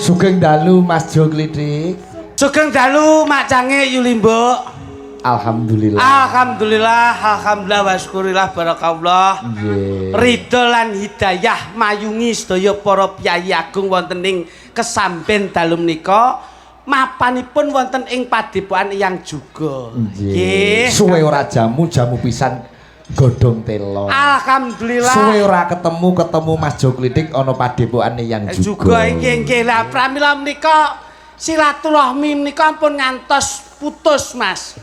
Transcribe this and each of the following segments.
Sugeng dalu Mas Jo Klitik. Sugeng dalu macange Yulimbo. Alhamdulillah. Alhamdulillah wa syukurillah barakallah. Nggih. Ridho lan hidayah mayungi sedaya para piyai agung wonten ing kesamben dalu menika. Mapanipun wonten ing padepokan Eyang Juga. Nggih. Suwe ora jamu pisan godhong telo. Alhamdulillah. Suwe ora ketemu Mas Jo Klitik ana padepokan Eyang Juga. Juga nggih lah pramila menika silaturahmi menika ampun ngantos putus Mas.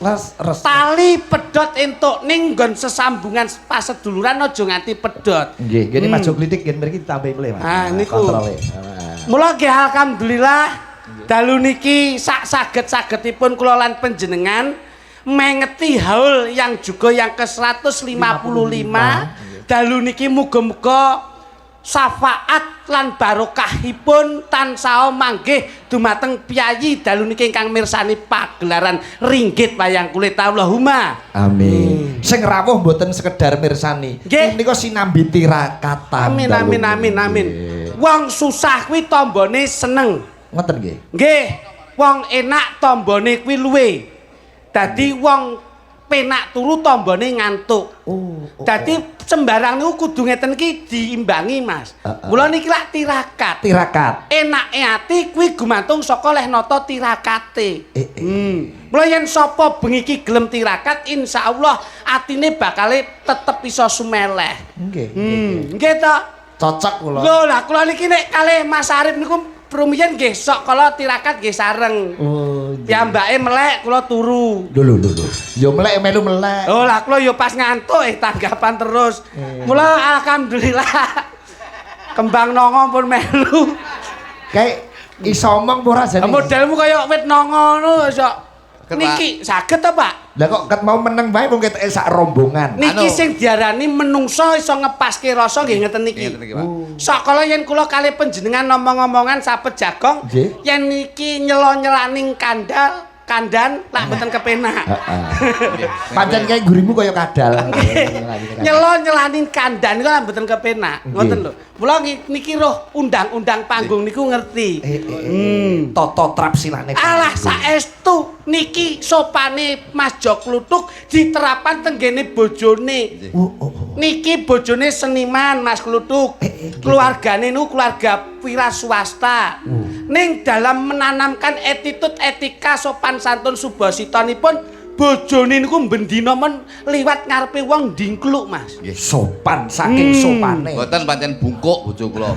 Tali pedhot entuk ning nggon sesambungan paseduluran aja nganti pedhot. Nggih, ngene Mas Jo Klitik nggih mriki ditambahi mleh Mas. Ah niku. Kontrole. Mula nggih alhamdulillah dalu niki sak saged-sagedipun kula lan panjenengan mengeti haul yang juga yang ke-155. Dalu niki muga-muga syafaat lan barokahipun tansah manggih dumateng piyai dalu niki ingkang mirsani pagelaran ringgit wayang kulit Allahumma amin. Sing rawuh mboten sekedar mirsani menika sinambi tirakatan. Amin. Wong susah kuwi tombone seneng ngoten nggih. Nggih, wong enak tombone kuwi luwe. Dadi wong penak turu tombone ngantuk. Dadi sembarang niku kudu ngeten iki diimbangi, Mas. Mula niki lak tirakat. Enake ati kuwi gumantung saka leh nata tirakate. Mula yen sapa bengi iki gelem tirakat, insyaallah atine bakale tetep iso sumeleh. Nggih. Nggih to? Cocok kula. Lho, lah kula niki nek kalih Mas Arif niku rumiyin nggih sok kala tirakat nggih sareng. Oh, piyambake melek kula turu. Lho. Ya melek melu melek. Oh, lah kula ya pas ngantuk tanggapan terus. Mula alhamdulillah. Kembang nongo pun melu. Kayak iso omong ora jane. Modelmu kaya wit nongo ngono sok. Niki saged ta, Pak? Lah kok ket mau meneng wae wong keteke sak rombongan. Niki sing diarani menungso iso ngepaske rasa nggih ngeten niki. Sok kala yen kula kalih panjenengan ngomong-ngomongan sapet jagong, yen niki nyelo-nyelaning kandan lak mboten kepenak. Pancen kae gurimu kaya kadal. Nyelo-nyelaning kandan niku lak mboten kepenak. Ngoten lho. Mula niki roh undang-undang panggung niku ngerti. Tata trapsilane. Alah saestu niki sopane Mas Jo Kluthuk diterapkan tenggene bojone. Niki bojone seniman Mas Kluthuk. Keluargane niku keluarga wira swasta. Ning dalam menanamkan attitude etika sopan santun subasitanipun bojone niku bendina men liwat ngarepe wong ndingkluk Mas. Nggih sopan saking sopane. Mboten pancen bungkuk bojo kula.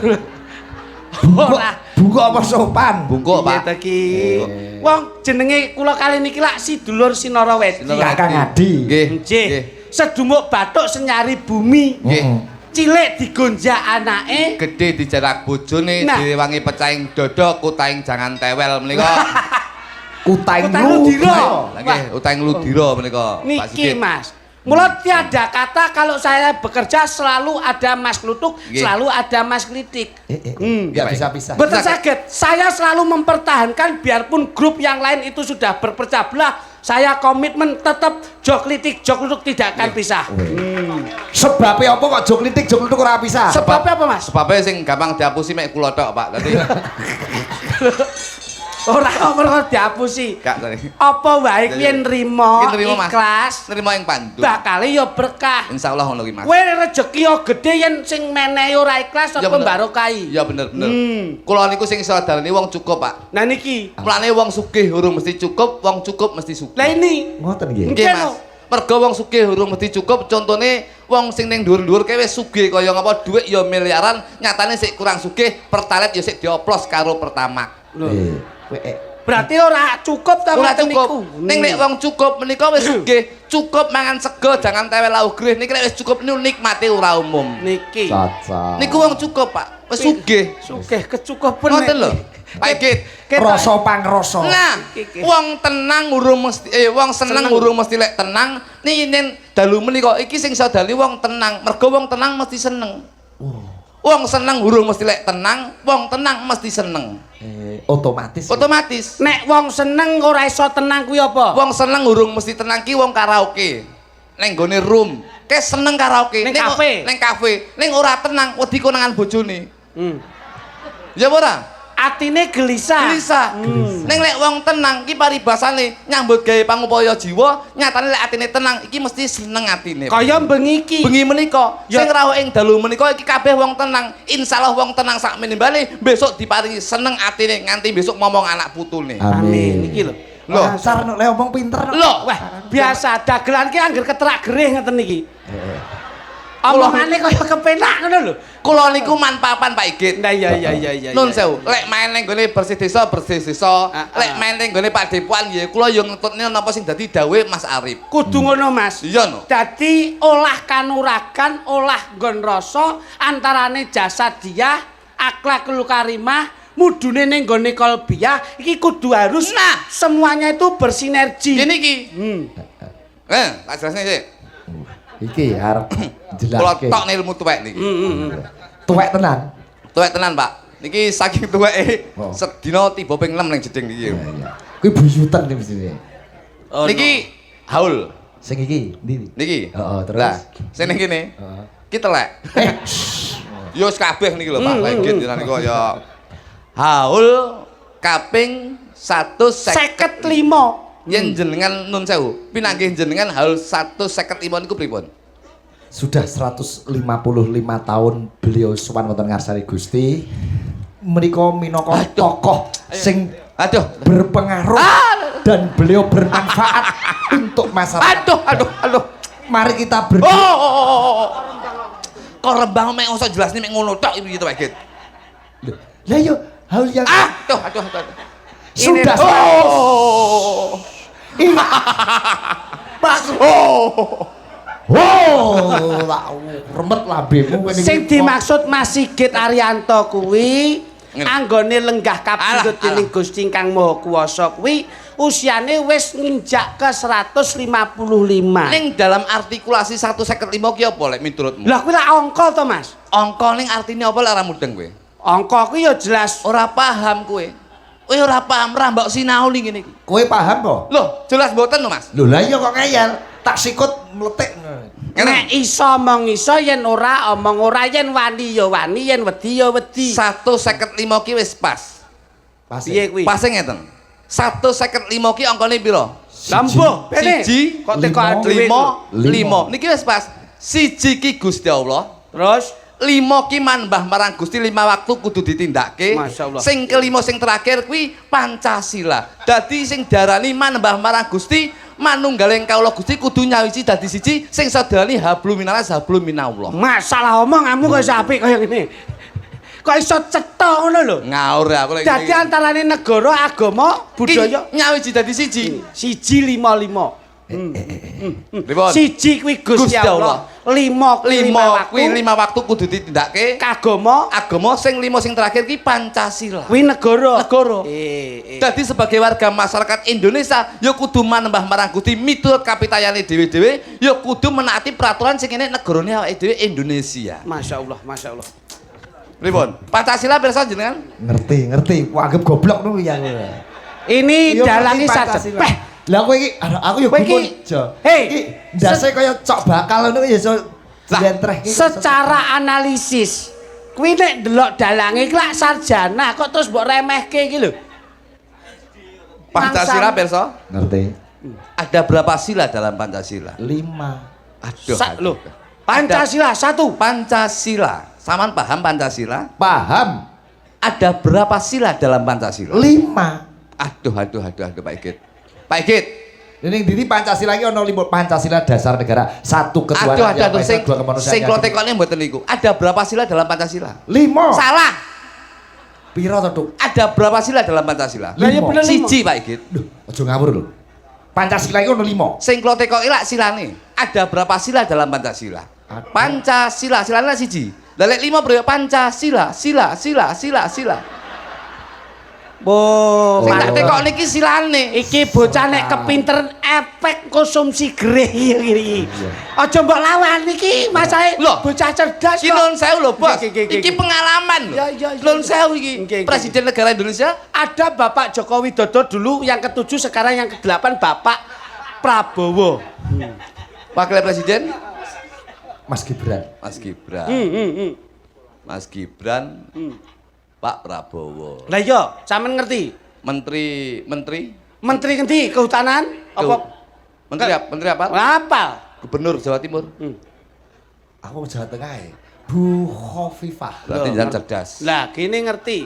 Bungkuk apa sopan? Bungkuk Pak. Wong jenenge kula kali niki lak Sidulur Sinarawedi. Kakang Adi. Nggih. Sedumuk bathuk senyari bumi. Nggih. Cilik digonjak anake, gedhe dijarak bojone, direwangi pecahing dada, kutaing jangan tewel menika. Kutaing ludira. Nggih, utaing ludira menika. Niki Mas. Mula tiada kata kalau saya bekerja selalu ada Mas Kluthuk, selalu ada Mas Klitik. Enggak bisa-bisa. Betul sakit. Saya selalu mempertahankan biarpun grup yang lain itu sudah berpecah belah, saya komitmen tetap Jo Klitik tidak akan pisah. Sebabnya apa kok Jo Klitik ora pisah? Sebabnya apa Mas? Sebabnya sing gampang dihapusi mek kula tok Pak. Dadi ora kok dihapusi. Gak tadi. Apa wae kuwi nrimo ikhlas, nrimo ing pandhu. Bakale ya berkah. Insyaallah ngono ki Mas. Kowe rezeki yo gedhe yen sing menehi ora ikhlas apa barokahi. Ya bener. Kula niku sing iso dalani wong cukup, Pak. Nah niki. Mulane wong sugih urung mesti cukup, wong cukup mesti sugih. Lah ini. Ngoten nggih. Nggih Mas. Mergo wong sugih urung mesti cukup, contone wong sing ning dhuwur-dhuwur kae wis sugih kaya ngapa dhuwit ya miliaran, nyatane sik kurang sugih, pertalet ya sik dioplos karo Pertamax. Lho. Berarti ora cukup ta ora cukup. Ning nek wong cukup menika wis sugih, cukup mangan sego jangan tewel lau grih. Niki nek wis cukup niku nikmati ora umum. Niki. Cocok. Niku wong cukup, Pak. Wis sugih. Sugih kecukupan. Ngoten lho. Pak Git. Rasa pangrasa. Nah, wong tenang urung mesti wong seneng urung mesti lek tenang. Niki nen dalu menika iki sing iso dali wong tenang. Mergo wong tenang mesti seneng. Wong seneng urung mesti lek tenang, wong tenang mesti seneng. Otomatis. Nek wong seneng ora iso tenang kuwi apa? Wong seneng urung mesti tenang ki wong karaoke. Ning gone room, ke seneng karaoke. Ning kafe. Ning ora tenang wedi konangan bojone. Ya ora? atine gelisah. Gelisah. Ning lek wong tenang iki paribasane nyambut gawe pangupaya jiwa, nyatane lek atine tenang iki mesti seneng atine. Kaya bengi iki. Bengi menika Ya. sing rawuh ing dalu menika iki kabeh wong tenang. Insyaallah wong tenang sak menimbale besok diparingi seneng atine nganti besok momong anak putune. Amin. Iki lho. Lho, Dasar nek omong pinter. lho, Wah, biasa dagelan ki angger keterak gerih ngeten iki. Omongane kaya kepenak ngono lho. kula niku manpapan Pak Igit. Nah iya. Nun sewu, lek main ning gone bersih desa, lek main ning gone Pak Depuan nggih kula yo ngetutne napa sing dadi dawuhe Mas Arif. Kudu ngono Mas. Iya no. Dadi olah kanuragan, olah nggon rasa antarane jasadiah, akhlakul karimah, mudune ning gone kolbiah iki kudu harus Nah. semuanya itu bersinergi. Gini iki. Tak jelasne sik. Iki arep Kula jelaske. tok ilmu tuwek niki. Tuwek tenan. Tuwek tenan, Pak. Niki saking tuweke Oh. sedina tiba ping 6 ning jeding niki. Kuwi buyutan iki mesti. Oh, Niki haul. Sing iki ndi? Niki. Heeh, terus. Lah, sing ning kene. Ki telek. Yo wis kabeh niki lho, Pak. Legit jenengan niku ya haul kaping 155. 55. Yen jenengan nun sewu, pinanggih jenengan haul 155 niku pripun? Sudah 155 tahun beliau sowan wonten ngarsane Gusti. Menika minangka tokoh sing Aduh. berpengaruh dan beliau bermanfaat untuk masyarakat. Aduh. Mari kita Kok rembang mek usah jelasne mek ngono tok iki to, Pak Git. Lah yo hal yang Aduh. sudah Mas. Remet lambemu Sing dimaksud Mas Sigit Arianto kuwi anggone lenggah kapundhut dening Gusti Kang Maha Kuwasa kuwi usiane wis nginjak ke 155. Ning dalam artikulasi 155 ki apa lek miturutmu? Lah kuwi lak angka to, Mas? Angka ning artine apa lek ora mudeng kowe? Angka kuwi ya jelas Ora paham kowe. Kowe ora paham ra mbok sinau ning ngene iki. kowe paham kok? Loh, jelas mboten lho, Mas. Lho lah iya kok ngeyel. Tak sikut meletik. nek iso omong iso yen ora omong ora yen wani ya wani yen wedi ya wedi. 155 ki wis pas. Piye kuwi? Pas ngeten. 155 ki angkane pira? Lambuh, bene. Siji, Kok teko dhewe. 5. Niki wis pas. Siji ki Gusti Allah. Terus 5 ki manembah marang Gusti 5 waktu kudu ditindakake. Masyaallah. Sing kelima sing terakhir kuwi Pancasila. Dadi sing darani manembah marang Gusti manunggaling kawula Gusti kudu nyawiji dadi siji sing sadalani hablum minanas hablum minallah. masalah omonganmu kok iso apik kaya ngene. Kok iso cetha ngono lho. Ngaur ya aku lagi. Dadi antarane negara, agama, budaya nyawiji dadi siji. 155. Pripun? Siji kuwi Gusti Allah. 5 kuwi 5 kuwi 5 waktu kudu ditindakake. agama, Agama sing 5 sing terakhir ki Pancasila. kuwi negara. Negara. Eh. Dadi sebagai warga masyarakat Indonesia ya kudu manembah marang Gusti miturut kapitayane dhewe-dhewe ya kudu menaati peraturan sing kene negarane awake dhewe Indonesia. Masya Allah. Pripun? Pancasila pirsa jenengan? Ngerti. Ku anggap goblok nu ya. Ini Iya, dalangi ngerti sadar. Pancasila. Peh, Lah kowe iki aku ya Kowe iki- gumun jo. Hei, Iki ndase kaya cok bakal ngono ya iso jlentreh iki. secara analisis kuwi nek delok dalange iki lak sarjana kok terus mbok remehke iki lho. Pancasila Mangsang. pirsa? Ngerti. Ada berapa sila dalam Pancasila? 5. Aduh. Loh, Pancasila satu. Pancasila. Saman paham Pancasila? Paham? Ada berapa sila dalam Pancasila? 5. Aduh Pak Igit. Pak Igit. Ini di Pancasila iki ono 5 Pancasila dasar negara, satu ketuhanan yang Aduh, Maha Esa, dua kemanusiaan. sing kula tekone mboten niku. Ada berapa sila dalam Pancasila? 5. Salah. Piro to, Duk? Ada berapa sila dalam Pancasila? Lah ya bener lima. Siji, Pak Igit. Duh, aja ngawur lho. Pancasila iki ono 5. Sing kula tekoki lak silane. Ada berapa sila dalam Pancasila? Ada. Pancasila, silane siji. Lah lek 5 bro, Pancasila, sila. Bo, Sing Oh. tak tekok niki silane. iki bocah nek kepinteran efek konsumsi gerih iki. Aja mbok lawan iki masahe Loh, bocah cerdas Iki kok. nun sewu lho, Bos. Iki. Iki pengalaman lho. Ya. Nun sewu iki. Iki. Presiden negara Indonesia Ada Bapak Joko Widodo dulu yang ke-7, sekarang yang ke-8 Bapak Prabowo. Wakil Presiden Mas Gibran. Mas Gibran. Mas Gibran Pak Prabowo. Lah iya, sampean ngerti? Menteri ngendi? Kehutanan? Apa? Menteri apa? Apa? Gubernur Jawa Timur. Aku Jawa Tengah ya. Bu Khofifah. Berarti jangan cerdas. Lah, gini ngerti.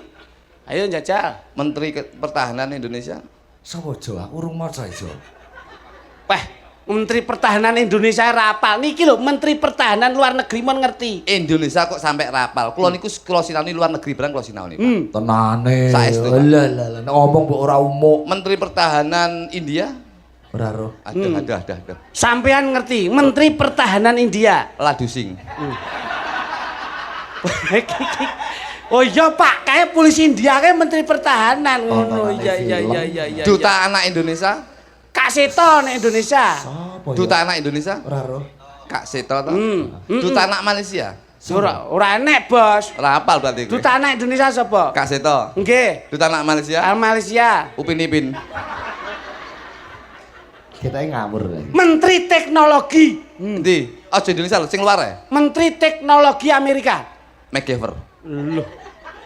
Ayo njajal. Menteri Pertahanan Indonesia. Sopo Jo? Aku urung maca Jo. Wah, Menteri Pertahanan Indonesia rapal. Niki lho, Menteri Pertahanan luar negeri mon ngerti. Indonesia kok sampai rapal. Kula niku kula sinau luar negeri barang kula sinau niku. Tenane. Saestu. Lah ngomong mbok ora umuk. Menteri Pertahanan India. Ora roh. Ada. Sampean ngerti, Menteri Pertahanan India. Ladusing. Oh iya Pak, kayak polisi India kayak Menteri Pertahanan ngono. Iya. Duta Anak Indonesia. Kak Seto nek Indonesia. Sopo ya? Duta Anak Indonesia. Ora roh. Kak Seto to. Duta Anak Malaysia. Ora enek, Bos. Rapal berarti. Duta Anak Indonesia sapa? Kak Seto. Nggih. Duta Anak Malaysia. Al Malaysia. Upin Ipin. Kita ngawur. Menteri Teknologi. Endi? Aja Indonesia lho, sing luar ya. Menteri Teknologi Amerika. MacGyver. Loh.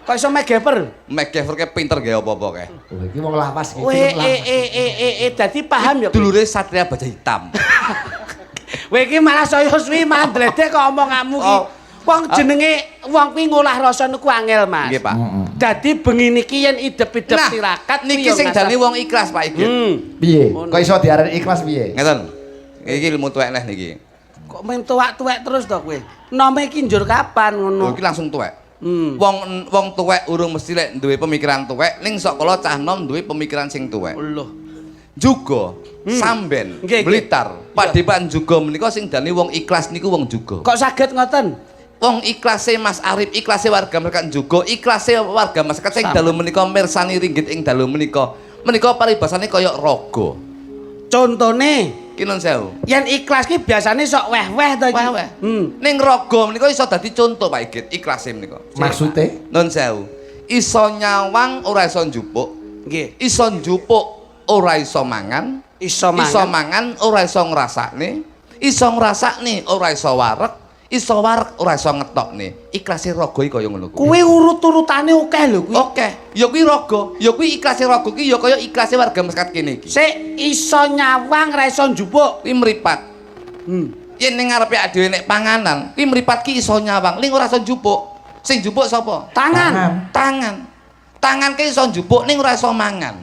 Kok iso MacGyver? MacGyver ke pinter gawe apa-apa kae. Oh, iki wong lawas iki. Dadi paham ya. Dulure Satria Baja Hitam. Kowe iki malah saya suwi mandledek kok omonganmu ki. Wong jenenge wong kuwi ngolah rasa niku angel, Mas. Nggih, Pak. Dadi bengi niki yen idep-idep Nah, tirakat niki sing dani wong ikhlas Pak Igit. Piye? Kok iso diarani ikhlas piye? Ngeten. Iki ilmu tuwek neh niki. Kok main tuwek-tuwek terus to kowe? Nome iki njur kapan Lho ngono? iki langsung tuwek. Wong tuwek urung mesti lek duwe pemikiran tuwek, ning sok kala cah nom duwe pemikiran sing tuwek. Lho. Juga Samben, Nggih, nggih. Blitar, Padepokan juga menika sing dani wong ikhlas niku wong juga. Kok saged ngoten? Wong ikhlase Mas Arif, ikhlase warga masyarakat juga, ikhlase warga masyarakat sing dalu menika mirsani ringgit ing dalu menika. Menika paribasane kaya raga. Contone, Ki nun sewu. yen ikhlas ki biasane sok weh-weh to iki. Weh-weh. Ning raga menika iso dadi conto Pak Igit, ikhlase menika. Maksude? Nun sewu. Iso nyawang ora iso njupuk. Nggih. Iso njupuk ora iso mangan. Iso mangan. Ora iso ngrasakne. Iso ngrasakne ora iso wareg. Iso wareg ora iso ngetokne. Ikhlase raga iki kaya ngono kuwi. Kuwi urut-urutane akeh lho kuwi. Oke, ya kuwi raga, ya kuwi ikhlase raga ki ya kaya ikhlase warga masyarakat kene iki. Sik iso nyawang ra iso njupuk. Kuwi mripat. Yen ning ngarepe dhewe nek panganan, kuwi mripat ki iso nyawang, ning ora iso njupuk. Sing njupuk sapa? Tangan. Tangan ki iso njupuk ning ora iso mangan.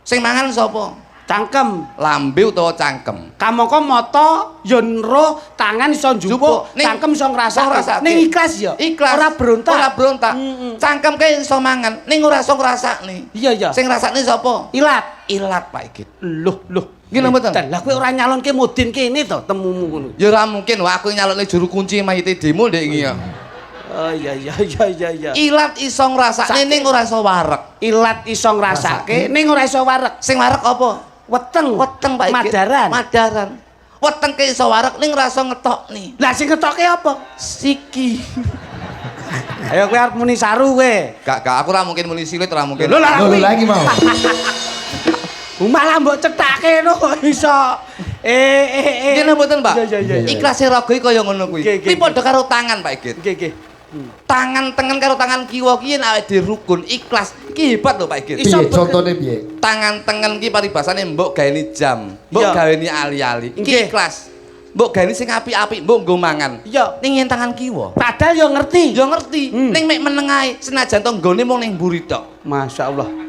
Sing mangan sapa? Cangkem. Lambe utawa cangkem. Kamangka mata ya nro, tangan iso njupuk, Ning- cangkem iso ngrasake. ngrasake. Ning ikhlas ya. Ikhlas. Ora berontak. Ora berontak. Cangkem ki iso mangan, ning ora iso ngrasakne. Iya ya. Sing ngrasakne sapa? Ilat. Ilat Pak Igit. Loh. Nggih lho mboten. Lah kowe ora nyalonke mudin kene to temumu ngono. Ya ora mungkin wah aku nyalokne juru kunci mayite demo ndek iki ya. Oh iya. Ilat iso ngrasakne ning ora iso wareg. Ilat iso ngrasake ning ora iso wareg. Sing wareg apa? Weteng Pak Igit. Madaran. Weteng ke iso wareg ning ora iso ngetokne. Lah sing ngetoke apa? Siki. Ayo kowe arep muni saru kowe. Gak aku ora mungkin muni silit ora mungkin. Lho lah Lho lagi mau. Malah mbok cethake no kok iso. Ngene mboten, Pak? Iya. Ikhlase raga iki kaya ngono kuwi. Nggih, Kuwi padha karo tangan, Pak Igit. Nggih. Tangan tengen karo tangan kiwa ki yen awake dhewe rukun, ikhlas. Iki hebat lho, Pak Igit. Piye contone piye? Tangan tengen ki paribasane mbok gaweni jam, mbok Iya. gaweni ali-ali. Nggih. Iki ikhlas. Mbok gaweni sing apik-apik, mbok nggo mangan. Iya. Ning yen tangan kiwa. Padahal yo ngerti. Ya ngerti, ning mek meneng ae senajan to nggone mung ning mburi tok. Masyaallah.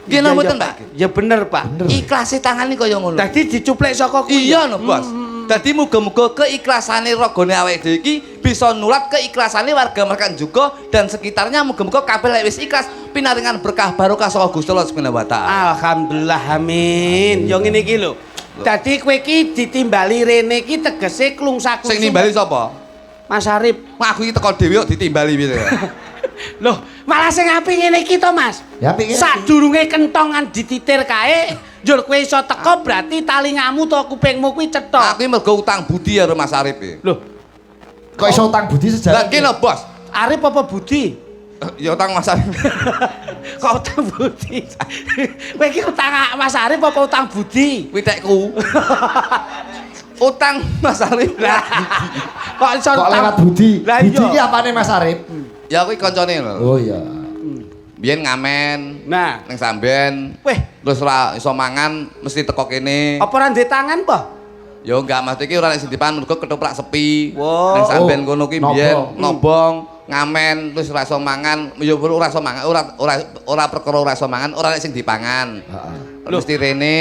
Nggih napa mboten, Pak? Ya bener, Pak. Ikhlase tangan iki kaya ngono. Dadi dicuplek saka kuwi. Iya no, Bos. Dadi muga-muga keikhlasannya ragane awake dhewe iki bisa nulat keikhlasannya warga masyarakat juga dan sekitarnya muga-muga kabeh lek wis ikhlas pinaringan berkah barokah saka Gusti Allah Subhanahu wa taala. Alhamdulillah amin. Yo ngene iki lho. Dadi kowe iki ditimbali rene iki tegese klungsaku. Sing nimbali sapa? Mas Arif. Wah, aku iki teko dhewe kok ditimbali piye. Loh, malah sing apik ngene iki to, Mas. Ya piye? Sadurunge kentongan dititir kae, njur kowe iso teko berarti talingamu to kupingmu kuwi cetok. Aku iki mergo utang budi karo Mas Arif iki. Loh, Kok iso utang budi Lah sejarah? kene, Bos. Arif apa Budi? Ya utang Mas Arif. Kok utang Budi? Kowe iki utang Mas Arif apa utang Budi? Witekku. Utang Mas Arif. Lah, kok iso Kok utang lewat budi? Lah Budi iya. iki apane Mas Arif? Ya aku iki kancane lho. Oh iya. Biyen ngamen. Nah, Ning samben. weh, Terus ora iso mangan mesti teko kene. apa ora ndek tangan po? Ya enggak Mas iki ora nek sing dipan mergo ketoprak sepi. Wow. Ning samben kono ki biyen Nobong. nobong, ngamen terus ora iso mangan, ya ora iso mangan, ora perkara ora iso mangan, ora nek sing dipangan. Heeh. Mesti rene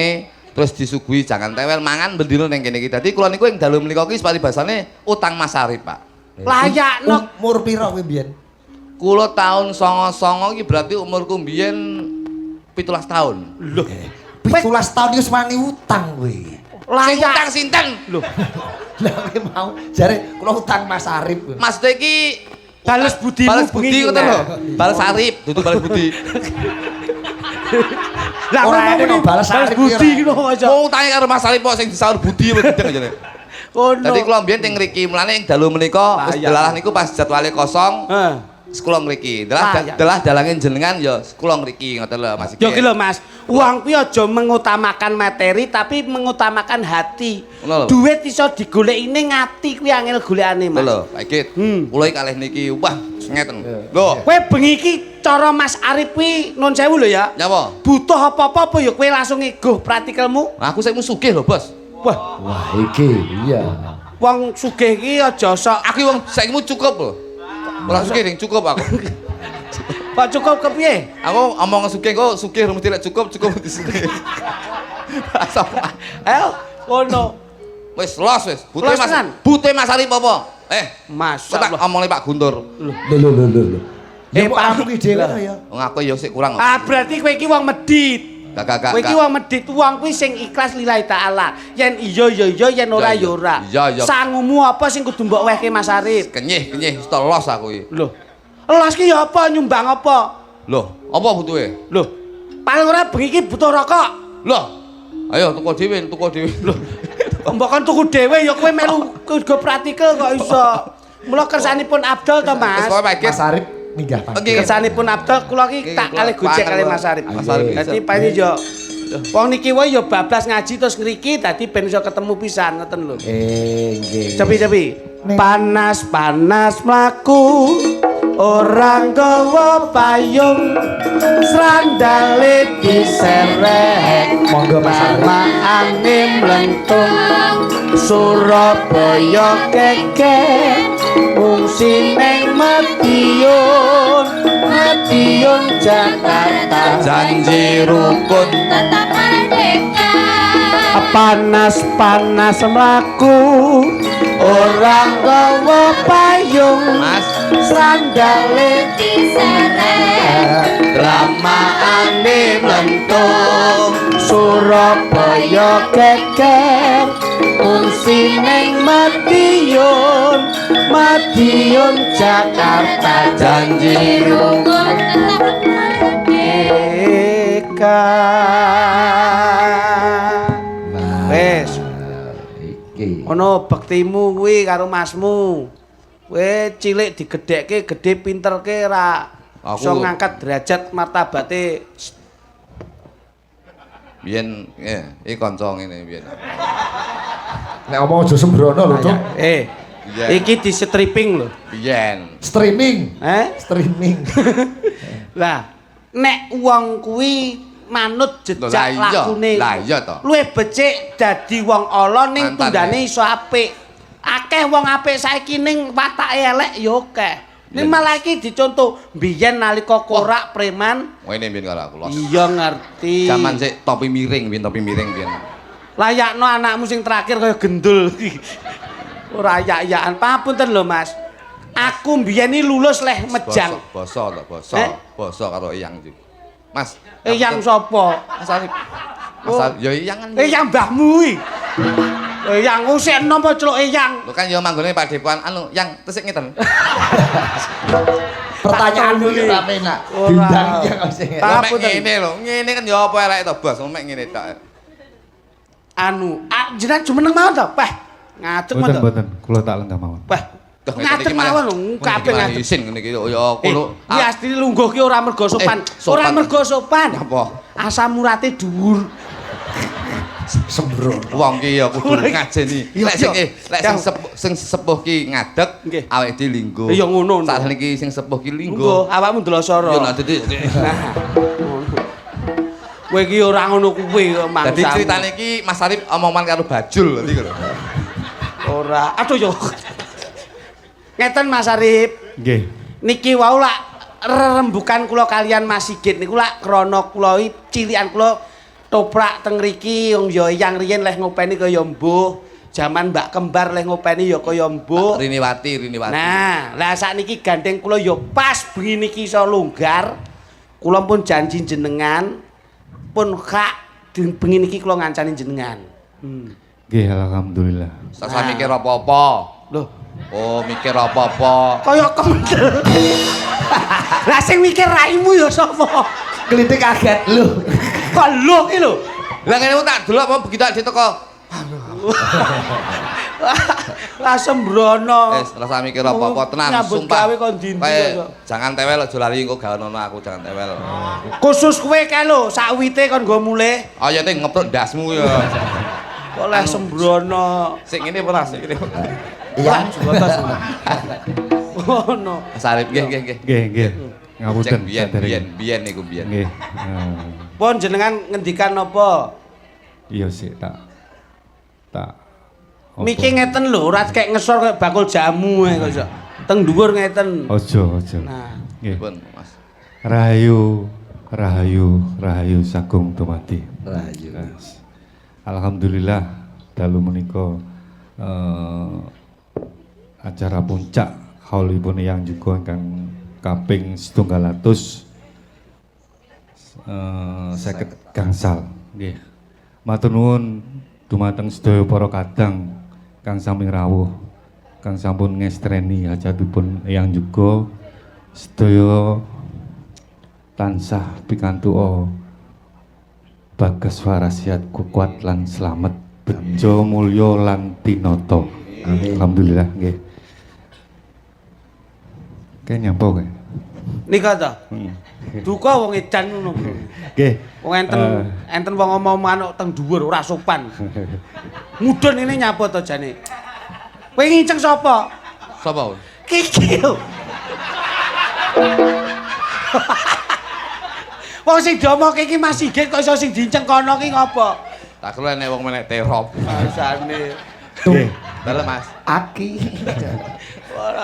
terus disuguhi jangan tewel mangan bendino ning kene iki. Dadi kula niku ing dalu menika ki basane utang masarip, Pak. Layakno Umur piro kuwi mbiyen? Kula tahun 99 iki berarti umurku mbiyen 17 tahun. lho. 17 tahun iki wani utang kuwi. Sing Layak utang sinten? lho. Lah kowe mau jare kula utang Mas Arif. Maksudnya iki Bales budimu balas budi bengi ngoten iki, lho. nah. Balas arip, dudu balas budi. Lah Ora ngomong enek ini kok balas arep budi iki, ngono aja. Wong utange karo Mas Arip kok sing disaur budi apa gedeng aja. Ngono. Dadi kula mbiyen teng mriki, mulane ing dalu menika wis Layak. delalah niku pas jadwale kosong. Heeh. Kula ngriki. Layak. Delah dalange jenengan ya kula ngriki ngoten lho Mas iki. Yo ki lho Mas, uang kuwi aja mengutamakan materi tapi mengutamakan hati. Ngono lho. Duit iso digoleki ning ati kuwi angel golekane Mas. Lho, Pak Ikit. Kula iki kalih niki wah ngeten. Lho, Kowe bengi iki cara Mas Arif kuwi nun sewu lho ya. nyapa? Butuh apa-apa apa ya kowe langsung ngeguh praktikalmu. Aku saiki sugih lho, Bos. Wah, Wah iki iya. wong sugih iki aja sok Aku wong saiki cukup lho. Ora sugih ning cukup aku. kok cukup kepiye? Aku omong sugih kok sugih mesti lek cukup mesti sugih. Ayo, ngono. Wis los wis. Butuhe Los Mas. tenan? Butuhe Mas Arif apa? Mas tak omongne Pak Guntur. Lho. Ya kok Pak. aku ki dhewe to ya. Wong aku ya sik kurang. Ah, berarti kowe iki wong medit. Gak. Kowe iki wong medit, wong kuwi sing ikhlas lillahi taala. Yen iya ya iya, yen ora ya ora. Iya. Sangumu apa sing kudu mbok wehke Mas Arif? Kenyih wis to los aku iki. Lho. Elas ki ya apa nyumbang apa? Loh, apa butuhe? Lho. Paling ora bengi iki butuh rokok. Loh. Ayo tuku dhewe. Loh. Mbok kan tuku dhewe ya kowe melu go praktikal kok iso. Mula kersanipun Abdul to, Mas. Wis pokoke Pak Ikit. Mas Arif minggah pangkat. Oke. Kersanipun Abdul kula ki tak kalih gojek kalih Mas Arif. Mas Arif. Dadi paling yo wong niki wae ya bablas ngaji terus ngriki dadi ben iso ketemu pisan ngoten lho. Nggih. Cepi. Panas-panas mlaku orang gawa payung srandale diserek Monggo Mas Arif. maane mlentung Surabaya keke fungsi ning Madiun Jakarta Janji rukun tetap merdeka. panas-panas mlaku orang gawa payung Mas sandale Diseret dramaane mlentung Surabaya keker fungsi ning Madiun Jakarta janji rukun tetap merdeka. Wes Iki. ono bektimu kuwi karo masmu. Kowe cilik digedhekke, gedhe pinterke ra iso Aku- ngangkat derajat martabate. biyen iki kanca ngene biyen. Nek omong aja sembrono lho, Cuk. Iya. Iki di stripping lho. Biyen. Streaming. Streaming. Lah, nek wong kuwi manut Lah jejak iya, lakune. lah iya to. Luwih becik dadi wong ala ning Mantane. tundane iso apik. Akeh wong apik saiki ning watake elek ya akeh. Ning malah iki dicontoh biyen nalika korak preman. Ngene biyen karo aku los. Iya ngerti. Zaman sik topi miring biyen. Layakno anakmu sing terakhir kaya gendul. Ora ayak-ayakan. Papunten lho, Mas. Aku mbiyen iki lulus leh mejang. Basa to, basa. Eh? Basa karo Eyang iki. Mas. Eyang sapa? Mas Arif. Mas Oh. Arif, ya Eyang kan. Eyang mbahmu iki. Eyang usik napa celuk Eyang? Lho kan ya manggone Pak Depan anu, yang tesik ngeten. Pertanyaanmu iki ora penak. Ora. Bintang iki kok sing. Apa Mek ten? ngene lho, ngene kan ya apa elek to, Bos. Mek ngene tok. Anu, jenengan jumeneng mawon to? Peh, ngadeg mawon to? Mboten, kula tak lenggah mawon. Peh, ngadeg mawon lho, kabeh ngadeg. Isin ngene iki ya kulo. Iki asline lungguh ki ora mergo sopan. sopan. Ora mergo sopan. Apa? Asam urate dhuwur. Sembrono. Wong ki ya kudu ngajeni. Iya, Lek sing sepuh ki ngadeg, Nggih. awake dhewe linggo. Ya ngono. Sakjane iki sing sepuh ki linggo. Engko awakmu ndelosoro. Yo nanti Kowe iki ora ngono kuwi kok mangsa. dadi critane iki Mas Arif omongan karo Bajul dadi lho. Ora. Aduh yo. Ngeten Mas Arif. Nggih. Niki wau lak rembukan kula kalian Mas Sigit niku lak krana kula iki cilikan kula toprak teng mriki wong ya yang riyen leh ngopeni kaya mbuh. Jaman Mbak Kembar leh ngopeni ya kaya mbuh. Riniwati. Nah, lah sakniki gandeng kula ya pas bengi niki iso longgar. Kula pun janji jenengan pun hak bengi niki kula ngancani jenengan. Nggih, alhamdulillah. Sasa mikir apa-apa. Loh, Oh, mikir apa-apa. kaya kemendel. Lah sing mikir raimu ya sapa? Klitik kaget lho. Kok lho iki lho. Lah ngene tak delok apa begitu diteko. Lah sembrono. Rasa mikir apa-apa tenang Nyambut sumpah. gawe kon dindi Kayak, kok. jangan tewel aja lali engko gawe ono aku jangan tewel. Khusus kowe kae lho, sakwite kon nggo mulih. Ayo teh ngeprok ndasmu ya. Kok leh sembrono. Sing ngene ora sing ngene. Iya. Ngono. Mas Arif nggih. Nggih. Ngapunten. Cek sadèrèng. biyen niku biyen. Nggih. Pun jenengan ngendikan napa? Iya sih tak. Apa? Miki ngeten lho, ora kek ngesor kaya bakul jamu ae kok. Teng dhuwur ngeten. Ojo. Nah, Nggih. Pun Mas. Rahayu sagung dumadi. Rahayu. Alhamdulillah dalu menika acara puncak haulipun yang juga ingkang kaping 700 seket gangsal nggih. Matur nuwun dumateng sedaya para kadang kang sami rawuh, kang sampun ngestreni hajatipun yang juga sedaya tansah pikantuk bagas warasiat kuat lan slamet bejo mulya lan tinata. Amin. Alhamdulillah nggih. Kayak nyampo kae. nika to. Duka wong edan ngono. Nggih. Wong enten wong omong-omongan teng dhuwur ora sopan. Mudhun ini nyapa to jane. Kowe nginceng sapa? Sapa? Kiki lho. Wong sing diomongke iki Mas Sigit kok iso sing dinceng kono ki ngopo? Tak kira nek wong menek terop. Rasane. Nggih. Dalam Mas. Aki.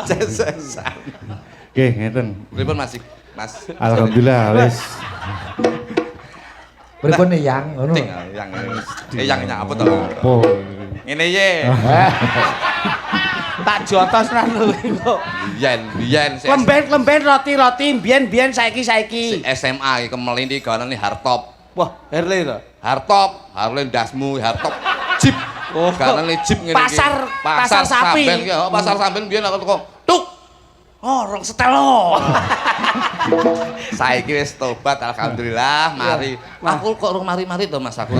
Sesesan. Nggih, ngeten. Pripun Mas? Mas. Alhamdulillah wis. Pripun yang ngono. Ting yang apa to? Apa? Ngene ye. Tak jotos nang kok. Biyen Lemben roti-roti biyen saiki. SMA iki kemelindi gawane hardtop. Wah, Harley to. Hardtop, Harley dasmu, hardtop Jeep. Oh. Gawane Jeep ngene iki. Pasar sapi. Samben ki, pasar samben biyen aku teko. Tuk. Oh, rong setelo. Saiki wis tobat alhamdulillah, mari. Aku kok rung mari-mari to Mas aku.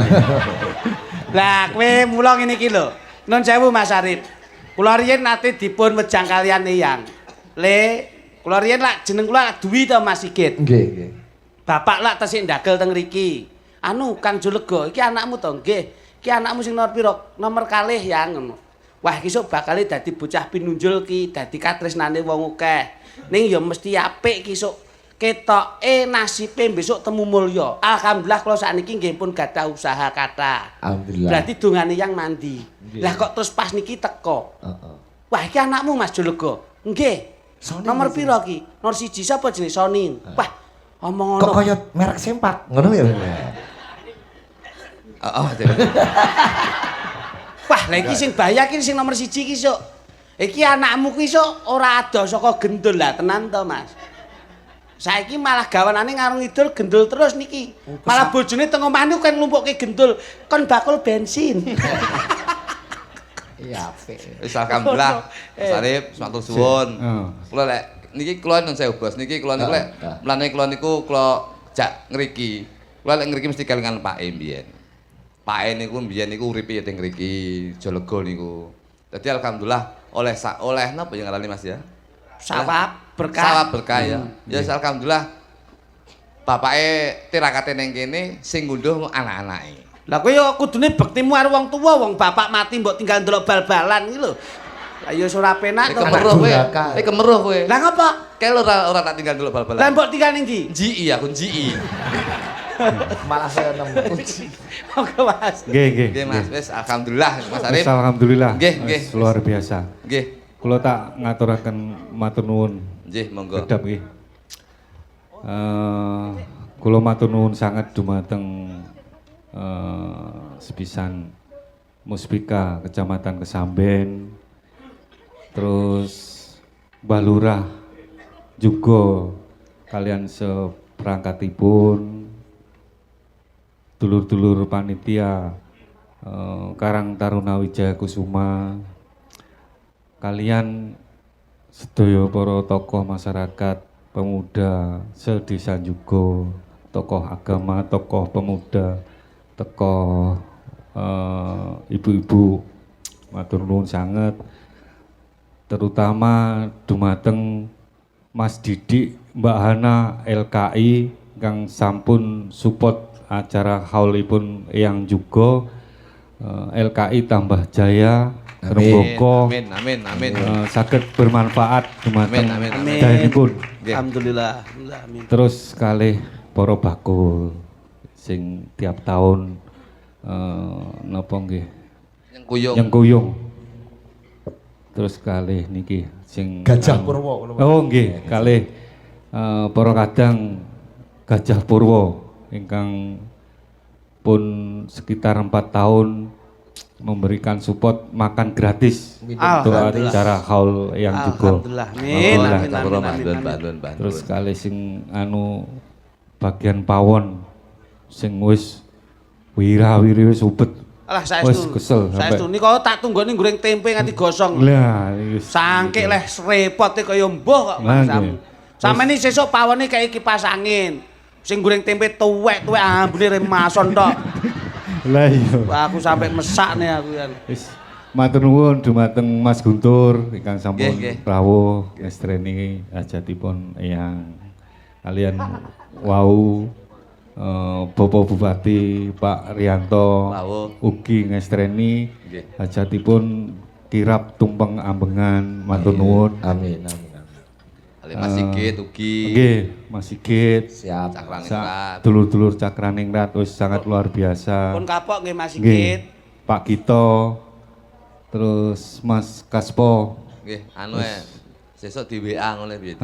Lah, kowe mula ngene iki lho. Nun sewu Mas Arif. Kula riyen nate dipun wejang kalian Eyang. Kula riyen lak jeneng kula Dwi to Mas Sigit. Nggih. Bapak lak tesih ndagel teng mriki. Anu Kang Julega, iki anakmu to nggih. Iki anakmu sing nomor pira? Nomor kalih ya ngono. Wah, iki sok bakal dadi bocah pinunjul ki, dadi katresnane wong akeh. Ning ya mesti apik ki sok ketoke nasibe besok temu mulya. Alhamdulillah kula sakniki nggih pun gadah usaha kathah. Alhamdulillah. Berarti dongane yang mandi. Lah kok terus pas niki teko. Heeh. Wah, iki anakmu Mas Julega. Nggih. Sony Nomor iki. pira ki? Nomor 1 sapa jenenge Sony. Wah, omong Kok ngono. kaya merek sempak ngono ya. Heeh. Wah, lah iki sing bahaya ki sing nomor 1 ki sok. Iki anakmu ki sok ora ado saka gendul lah tenan to, Mas. Saiki malah gawanane ngarung idul gendul terus niki. Malah bojone teng omah niku kan nglumpukke gendul kon bakul bensin. Iya, apik. Wis alhamdulillah. Mas Arif, matur suwun. Heeh. Kula lek niki kula nun sewu Bos. Niki kula niku lek mlane kula niku kula jak ngriki. Kula lek ngriki mesti kelingan Pak E mbiyen. Pak E niku mbiyen niku uripe ya teng ngriki, Jolego niku. Dadi alhamdulillah oleh napa yang ngarani Mas ya? Sawab berkah. Sawab berkah ya. Ya alhamdulillah. Bapake tirakate ning kene sing ngundhuh anak-anake. Lah kowe yo kudune bektimu karo wong tuwa, wong bapak mati mbok tinggal ndelok bal-balan iki lho. Lah yo ora penak to. Kemeruh kowe. Kemeruh kowe. Lah ngapa? Kayak ora tak tinggal dulu bal-balan. Lah mbok tinggal ning ndi? GI aku GI. Malah saya nemu. Oke, Mas. Nggih. Nggih Mas, wis alhamdulillah Mas Arif. Wis alhamdulillah. Nggih, nggih. Wis luar biasa. Nggih. Kula tak ngaturaken matur nuwun. Nggih, monggo. Kedap nggih. Kula matur nuwun sanget dumateng sepisan Muspika Kecamatan Kesamben. Terus Mbah Lurah juga kalian seperangkatipun dulur-dulur panitia Karang Taruna Wijaya Kusuma, kalian sedaya para tokoh masyarakat, pemuda sedesa juga, tokoh agama, tokoh pemuda, tokoh ibu-ibu, matur nuwun sanget, terutama dumateng Mas Didik, Mbak Hana LKI kang sampun support acara haulipun yang juga LKI Tambah Jaya Remboko amin. saged bermanfaat dumateng Amin. dayanipun. Alhamdulillah. Amin. Terus kalih para bakul sing tiap tahun napa nggih Yang kuyung. kuyung. Terus kalih niki sing Gajah Purwo. Oh nggih, kalih para kadang Gajah Purwo ingkang pun sekitar 4 tahun memberikan support makan gratis untuk acara haul yang juga. Alhamdulillah. Amin. Terus kalih sing bagian pawon sing wis wira-wiri wis ubet. Alah Wis saestu. kesel sampai. Saestu niko tak tunggone goreng tempe nganti gosong. Lah iki Sangke leh repote kaya mbuh kok Mas. Lah, nggih. Sampeyan iki sesuk pawone kaya kipas angin. Sing goreng tempe tuwek-tuwek ambune remason tok. Lah iya. Wah, aku sampai mesak nih aku kan. Wis matur nuwun dumateng Mas Guntur ingkang sampun Nggih, nggih. rawuh ngestreni hajatipun eyang kalian wau Bapak Bupati Pak Rianto Rawuh. ugi ngestreni Nggih. hajatipun kirap tumpeng ambengan matur nuwun. Amin. Ali Mas Sigit ugi. Nggih, Mas Sigit. Siap. Cakraningrat. Dulur-dulur Cakraningrat wis sangat luar biasa. Pun kapok nggih Mas Nggih. Sigit. Pak Kito, terus Mas Kaspo. Nggih, anu sesuk di WA ngono piye.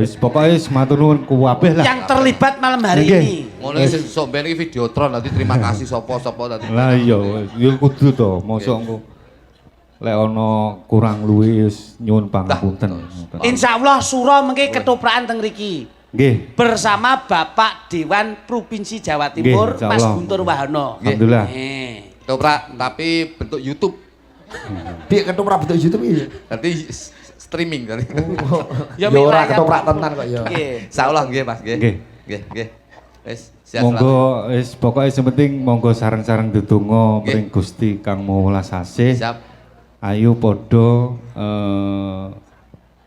Wis pokoke wis matur nuwun kuwabeh lah. Yang terlibat malam hari Nggih. ini. Ngono sesuk ben iki videotron nanti terima kasih sapa-sapa nanti. Lah iya, ya kudu to, mosok engko lek ana kurang luwih wis nyuwun pangapunten. Insyaallah sura mengke ketoprakan teng mriki. Nggih. Bersama Bapak Dewan Provinsi Jawa Timur Nggih, Mas insyaallah. Guntur Wahono. Alhamdulillah. Toprak tapi bentuk YouTube. Piye ketoprak bentuk YouTube iki? Nanti streaming kali. Ya, Ya ora wilayah. ketoprak tenan kok ya. Nggih. Insyaallah nggih Mas nggih. Nggih. Nggih. Wis siap. Monggo wis pokoke sing penting monggo sareng-sareng ndedonga Nggih. mring Gusti Kang Maha Welas Asih. Siap. Ayo padha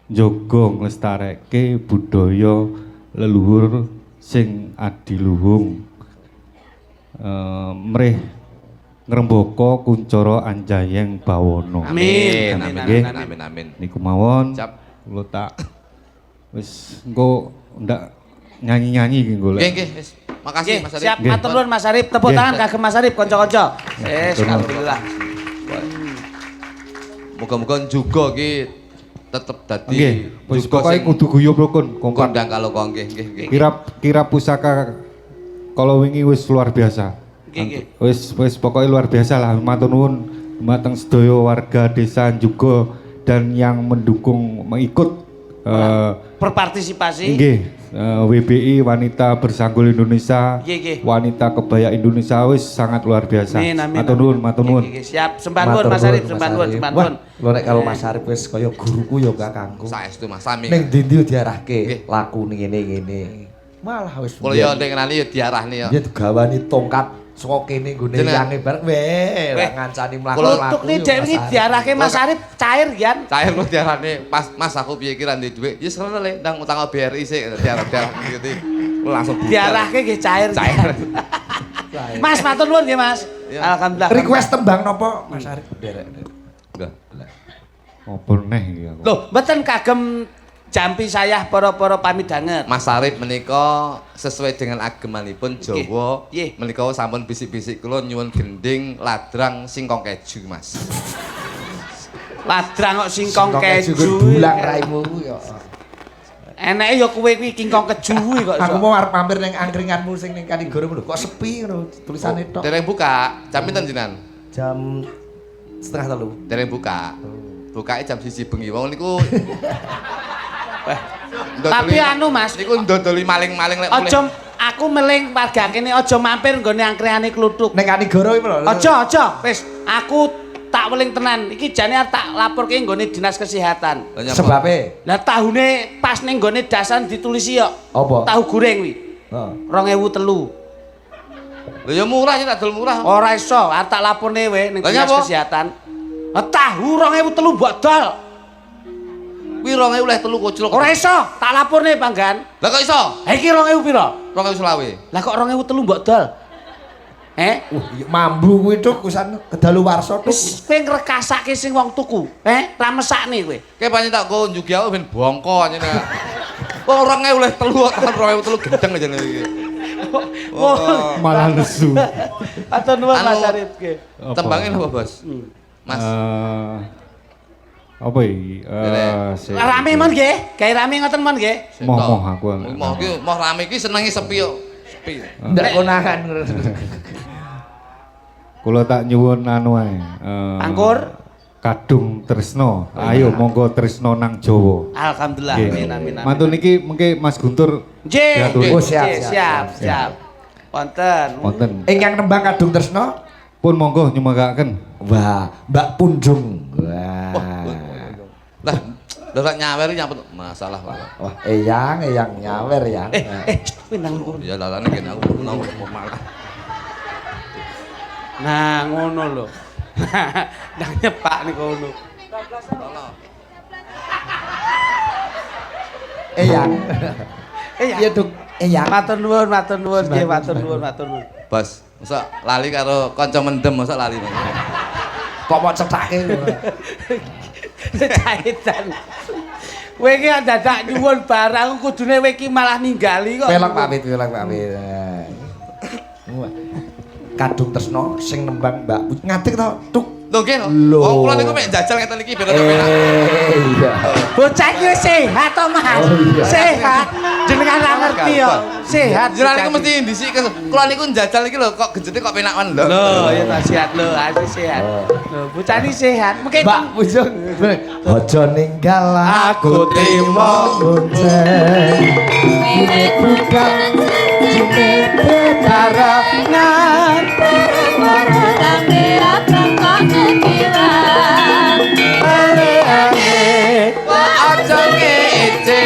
njaga nglestareke budaya leluhur sing adiluhung. Mrih ngrembaka kuncara anjayeng bawana. Amin. Amin. Niku mawon. Siap. Kula tak wis engko ndak nyanyi-nyanyi iki golek. Nggih. Wis. Makasih Mas Arif. Siap, Nggih. matur nuwun Mas Arif. Tepuk Nggih. tangan kagem Mas Arif kanca-kanca. Wis, Matur nuwun. alhamdulillah. Muga-muga juga iki tetep dadi Nggih, wis pokoke kudu guyub rukun, kompak. kondang kalau kok nggih. Kirap pusaka kalau wingi wis luar biasa. Nggih. Wis pokoknya luar biasa lah. Matur nuwun dumateng sedaya warga desa juga dan yang mendukung mengikut Berpartisipasi. nggih WBI Wanita Bersanggul Indonesia, Nggih. Wanita Kebaya Indonesia wis sangat luar biasa. Amin, amin. Matur nuwun, matur nuwun. Nggih, siap. Sembah nuwun Mas Arif, sembah nuwun, sembah nuwun. Wah, lho nek kalau Mas Arif wis kaya guruku ya kakangku. Saestu Mas Sami. Ning ndi Nggih. diarahke lakune ngene-ngene. Malah wis. Kula yo nek ngenani yo diarahne yo. Dia digawani tongkat saka kene nggone Jenengan. yange bareng weh ngancani mlaku. Klutuk dhek iki diarahke Mas Arif cair gian. Cair lu diarahne pas Mas aku piye kira ndek dhuwit. Ya serono le ndang utang BRI sik diarah gitu. Lu langsung buka. Diarahke nggih cair. Cair. Mas matur nuwun nggih Mas. Iya. Alhamdulillah. Request tembang nopo Mas Arif? Derek. Enggak. Apa neh iki aku. Loh, mboten kagem jampi saya para-para pamidanget. Mas Arif menika sesuai dengan agemanipun Jawa. Nggih. Menika sampun bisik-bisik kula nyuwun gending ladrang singkong keju, Mas. Ladrang kok singkong keju. Dulang raimu ya. Eneke ya kowe kuwi kingkong keju kuwi kok. Aku mau arep mampir ning angkringanmu sing ning Kanigoro lho. Kok sepi ngono tulisane tok. Dereng buka, jam pinten jenengan? Jam setengah 3. Dereng buka. Bukake jam 1 bengi. Wong niku Tapi anu Mas, niku ndodoli maling-maling lek mulih. aja aku meling warga kene aja mampir nggone angkringane kluthuk. Ning Kanigoro iki lho. Aja, wis aku tak weling tenan. Iki jane arep tak laporke nggone Dinas Kesehatan. Lah nyapa? Sebabe Lah tahune pas ning nggone dasan ditulisi yo. apa? Tahu goreng kuwi. Heeh. 2003. Lho ya murah ya tak dol murah. Ora iso, arep tak laporne wae ning Lah Dinas nyapa? Kesehatan. Tahu 2003 mbok dol. Kuwi 2000 oleh 3 koclok. Ora iso, tak laporne Panggan. Lah kok iso? Ha iki 2000 pira? 2000 selawe. Lah kok 2003 mbok dol? Mambu kuwi tuk kusan kedaluwarsa tuk. Wis kowe ngrekasake sing wong tuku. Ra mesakne kowe. Kayak pancen tak go njugi aku ben bongko anjene. Wong 2000 oleh 3 kok 2003 gendeng aja iki. Malah nesu. Atur nuwun Mas Anu- Arif nggih. Tembangin apa, Bos? Mas. Apa iki? Rame mon nggih, gawe rame ngoten mon nggih. Moh aku. Moh ki moh rame ki senenge sepi yo. Sepi. Ndak konangan. Kula tak nyuwun anu ae. Angkur? Kadung tresno. Ayo monggo tresno nang Jawa. Alhamdulillah. Nggih. Amin amin amin. Mantun iki mengke Mas Guntur Nggih. diatur. Oh, siap, Nggih, siap, siap. Wonten. Wonten. Ingkang nembang Kadung Tresno. Pun monggo nyumagaken. Wah, Mbak Punjung. Wah. Lah, dak nyawer nyambut masalah Pak. Wah, eyang nyawer ya. Kowe nang ngono. Ya lalane kene aku nang malah. Nah, ngono lho. Ndang nyepak niku ngono. Eyang. Ya. Iya, Duk. Eyang. Matur nuwun nggih, matur nuwun. Bos, masa lali karo kanca mendem masa lali. Kok mau cethake. Cahitan. Kowe iki dadak nyuwun barang kudune kowe iki malah ninggali kok. Pelok pamit. Wah. Kadung Tresno sing nembang Mbak ngadeg to, Duk. Lho nggih. Lho. Wong kula niku mek njajal ngeten iki ben penak. Iya. Bocah iki wis sehat to, Mas. Oh, iya. Sehat. Jenengan ra ngerti yo. Sehat. Jenengan niku mesti ndisik kula niku njajal iki lho kok gejete kok penakan lho. Lho, ya ta sehat lho, asli sehat. Lho, bocah iki sehat. Mungkin Mbak Punjung. Aja ninggal aku trimo bonceng. Wiwit Bukan cinta karangan sampe akan kono kiwa. Mbok aja ngece,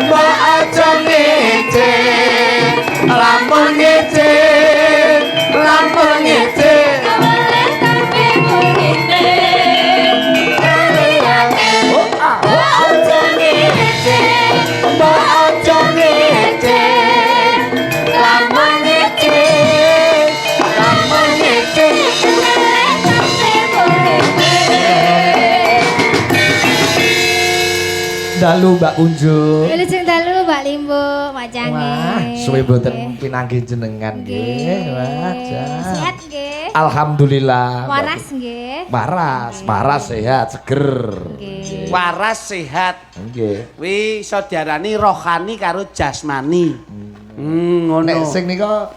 mbok aja ngece. Lampun ngece, lampun ngece. Awale tapi burine. Aja ngece, Aja ngece, lamun ngece, lampun ngece. dalu Mbak Punjung. Wilujeng dalu Mbak Limbo, Mbak Jange. Wah, suwe boten pinanggih jenengan nggih. Wah, Sehat nggih. Alhamdulillah. Mbak Waras nggih. Waras sehat, seger. Nggih. waras sehat. Nggih. Kuwi iso diarani rohani karo jasmani. Ngono. Nek sing nika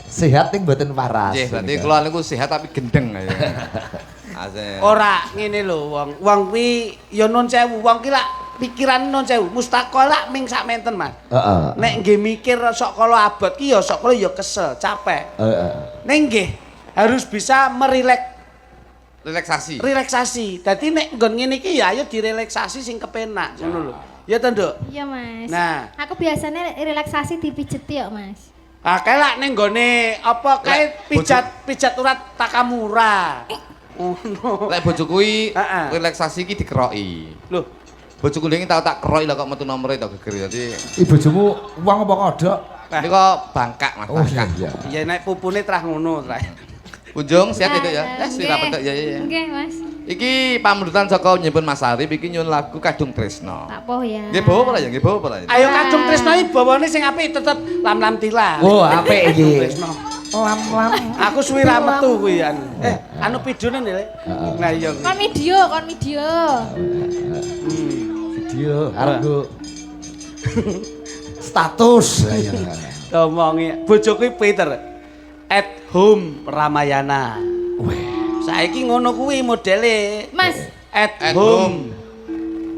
sehat ning mboten waras. Nggih, berarti kula niku sehat tapi gendeng aja. Asik. Ora ngene lho wong. Wong kuwi ya nun sewu, wong ki lak pikiran nun sewu, mustaqala ming sak menten, Mas. Heeh. Nek nggih mikir sok kala abot ki ya sok kala ya kesel, capek. Heeh. Ning nggih harus bisa Relaksasi. relaksasi. Dadi nek nggon ngene iki ya ayo direlaksasi sing kepenak, ngono lho. Ya to, Nduk? Iya, Mas. Nah. Aku biasanya relaksasi dipijeti kok, Mas. Ah kae lak ning nggone apa kae pijat urat Takamura. Ngono. Lek bojo kuwi Heeh. relaksasi iki dikeroki. Lho, Bojoku ndek tau tak keroki lah kok metu nomere tak geger dadi Ibu bojomu wong apa kodok? Nika bangkak Mas, Oh bangkak. iya. Ya nek pupune trah ngono trah. Kunjung siap itu ya. Nah, Wis ora petuk ya ya. Nggih, Mas. Iki pamundutan saka nyimpen Mas Arif iki nyun lagu Kadung Tresno. Tak poh ya. Nggih bawa apa ya? Nggih bawa apa ya? Ayo Kadung Tresno iki bawane sing apik tetep lam-lam tila. Oh, apik iki. Tresno. Lam-lam. Aku suwi ra metu kuwi anu. Anu pidone nih, Le. Nah iya. Kon video, kon video. Video arep nggo status. Ayo. Ngomongi bojoku Peter. At home Ramayana. Saiki ngono kuwi modele. Mas, At At home.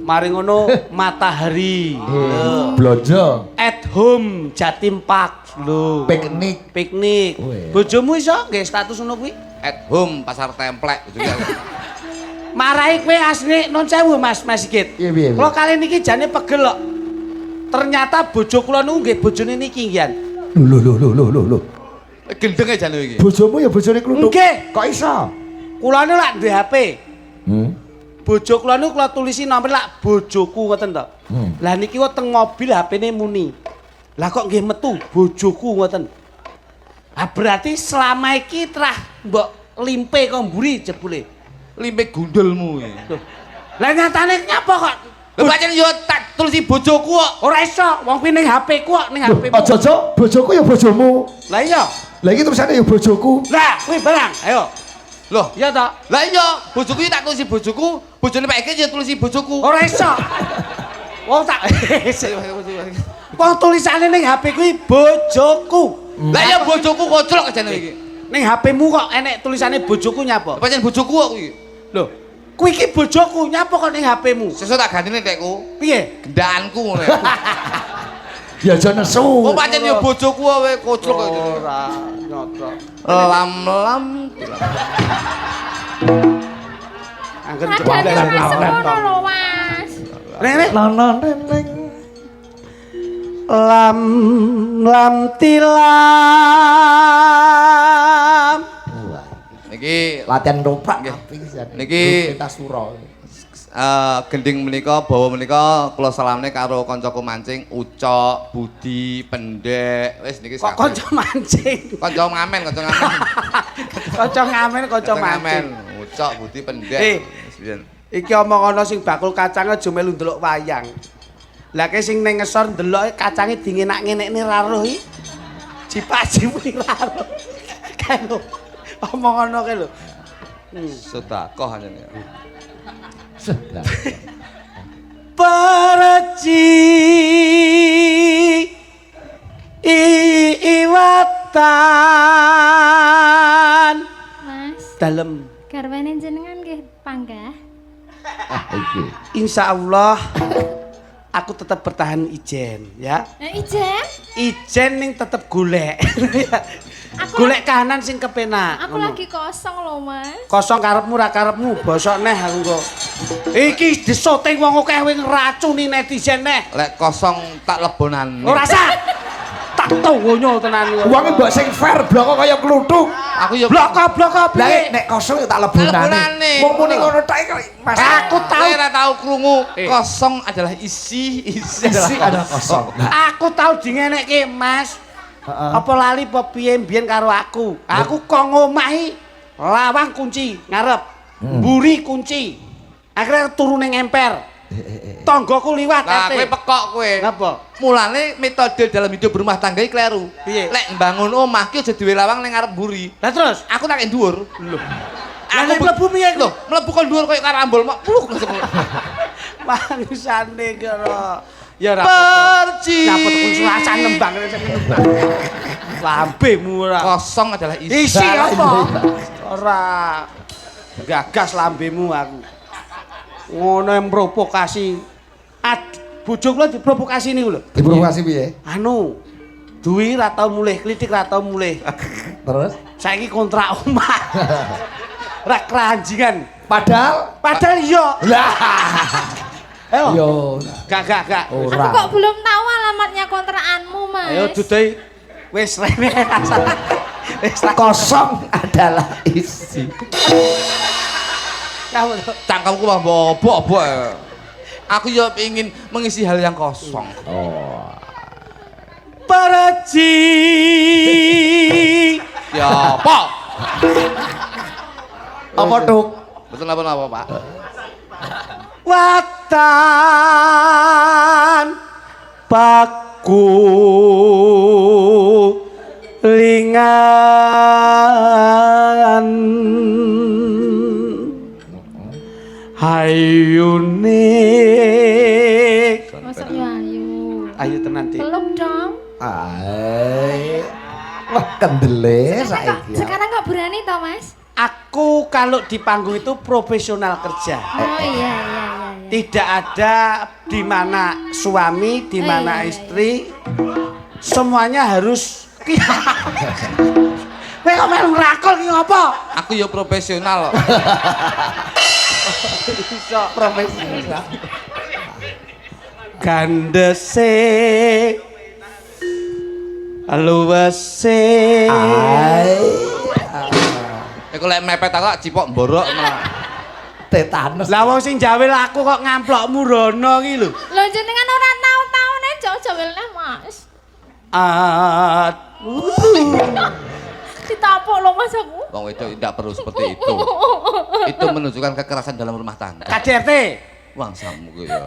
Mari ngono Matahari. Lho. Blonjo, At home Jatim Park. Lho. piknik. Piknik. Weh. Bojomu iso nggih status ngono kuwi? At home pasar templek juga. Marai kowe asline non sewu Mas Sigit. Iya, piye, piye? Kula kali niki jane pegel kok. Ternyata bojo kula niku nggih bojone niki ngian. Lho. Gendeng aja lho iki. Bojomu ya bojone kluthuk. Nggih. Kok iso? Kula niku lak duwe HP. Hmm. Bojo kula niku kula tulisi nomor lak bojoku ngoten to. Lah niki kok teng mobil HP-ne muni. Lah kok nggih metu bojoku ngoten. Ah berarti selama iki trah mbok limpe kok mburi jebule. Limpe gundulmu iki. Loh. Lah nyatane nyapa kok? Lho pancen yo tak tulisi bojoku kok. Ora iso, wong kuwi ning HP ku kok ning HP-mu. Aja, bojoku ya bojomu. Lah iya. Lah iki tulisane ya bojoku. Lah kuwi barang. Ayo. Loh, Iya to? lah iya, bojoku iki tak tulisi bojoku, bojone Pak Eke ya tulisi bojoku. Ora iso. Wong tak wong tulisane ning HP kuwi bojoku. Lah iya bojoku koclok aja iki. Ning HP-mu kok enek tulisane bojoku nyapa? Pancen bojoku kok kuwi. Lho, kuwi iki bojoku nyapa kok ning HP-mu? Sesuk tak gantine tekku. Piye? Gendaanku ngono. Ya aja nesu. Oh pancen yo bojoku wae koclok kok. Ora nyoto. Lam-lam. Angger ada jebule. Mas semono lho, Mas. Nek Neneng. lam tilam. Niki Latihan ropak Nggih. apik pisan. Niki- kita suro. gending menika bawa menika kula salamne karo kancaku mancing Ucok, Budi, Pendek. Wis niki Kok kanca mancing. kanca ngamen, kanca ngamen. Kanca ngamen, kanca mancing. Ucok, Budi, Pendek. Wis piye? Iki omong ana sing bakul kacang aja melu ndelok wayang. Lah ke sing ning ngesor ndeloke kacange dingenak ngenekne ra roh iki. Cipaci kuwi ra roh. Kan lho. Omong ana ke lho. Sedekah hanya ya. Perci iwatan Mas, dalem. garwane jenengan nggih panggah. Insya Allah aku tetap bertahan ijen ya. Nah, Ijen, Ijen ning tetep golek. Golek kahanan sing kepenak. aku ngono. lagi kosong loh, Mas. Kosong karepmu ra karepmu, bosok neh aku kok. Iki disoting wong akeh wing ngracuni netizen neh. Lek kosong tak lebonan. Ora sah. Tak tongonyo tenan iki. Uangnya mbok sing fair bloko kaya kluthuk. Aku ya Bloko-bloko Lah piye? nek kosong ya tak lebonane. lebonane. Wong muni ngono tok kok Mas. Aku tahu. Saya tahu krungu kosong adalah isi Isi ada kosong. Aku tahu dingenekke, Mas. Apa lali apa piye mbiyen karo aku. Aku kok ngomahi lawang kunci ngarep. Mburi kunci. Akhirnya turu ning emper. Tanggaku liwat Nah, kowe ate. pekok kowe. Napa? Mulane metode dalam hidup berumah tangga iki kleru. Piye? Lek mbangun omah ki aja duwe lawang ning ngarep mburi. Lah terus Aku tak dhuwur. Lah nek mlebu piye Lho, mlebu kon dhuwur koyo karambol mak pluk langsung. mangsane kira. Ya ora Perci. Nyapet konsulasi nembang. Lambemu ora. Kosong adalah isi. Isi apa? Ora gagas lambemu aku. Ngono memprovokasi. Bojo kula diprovokasi niku lho. Diprovokasi piye? Anu, duwi ra tau mulih, klitik ra tau mulih. Terus Saiki kontrak omah. Ra keranjingan. padahal Padahal lah Ayo. yo Gak. Aku ora. kok belum tahu alamatnya kontrakanmu, Mas. Ayo dudai. Wis rene rasa. Wis ra Kosong adalah isi. kamu. Cangkemku mah bobok-bobok. Aku ya ingin mengisi hal yang kosong. perji. Ya apa? Apa Duk? Betul apa Pak? Watan paku lingan ayune Masuk yo ayu. ayo tenan Dik. Peluk dong. Ai. Wah, kendele saiki. Sekarang nggak berani toh, Mas? Aku kalau di panggung itu profesional kerja. Oh iya. Tidak ada di mana suami, di mana iya, istri. Semuanya harus Kowe kok melu ngrakol ki ngopo? Aku ya profesional. Iso profesional. Gandese luwese. Iku lek mepet aku cipok mborok malah. Tetanus. Lah wong sing jawel aku kok ngamplokmu rono ki lho. Lho jenengan ora tau-taune jawel-jawelne, Mas. Ditapuk lho Mas aku. Wong itu tidak perlu seperti itu. Itu menunjukkan kekerasan dalam rumah tangga. KDRT. Wang samu ku ya.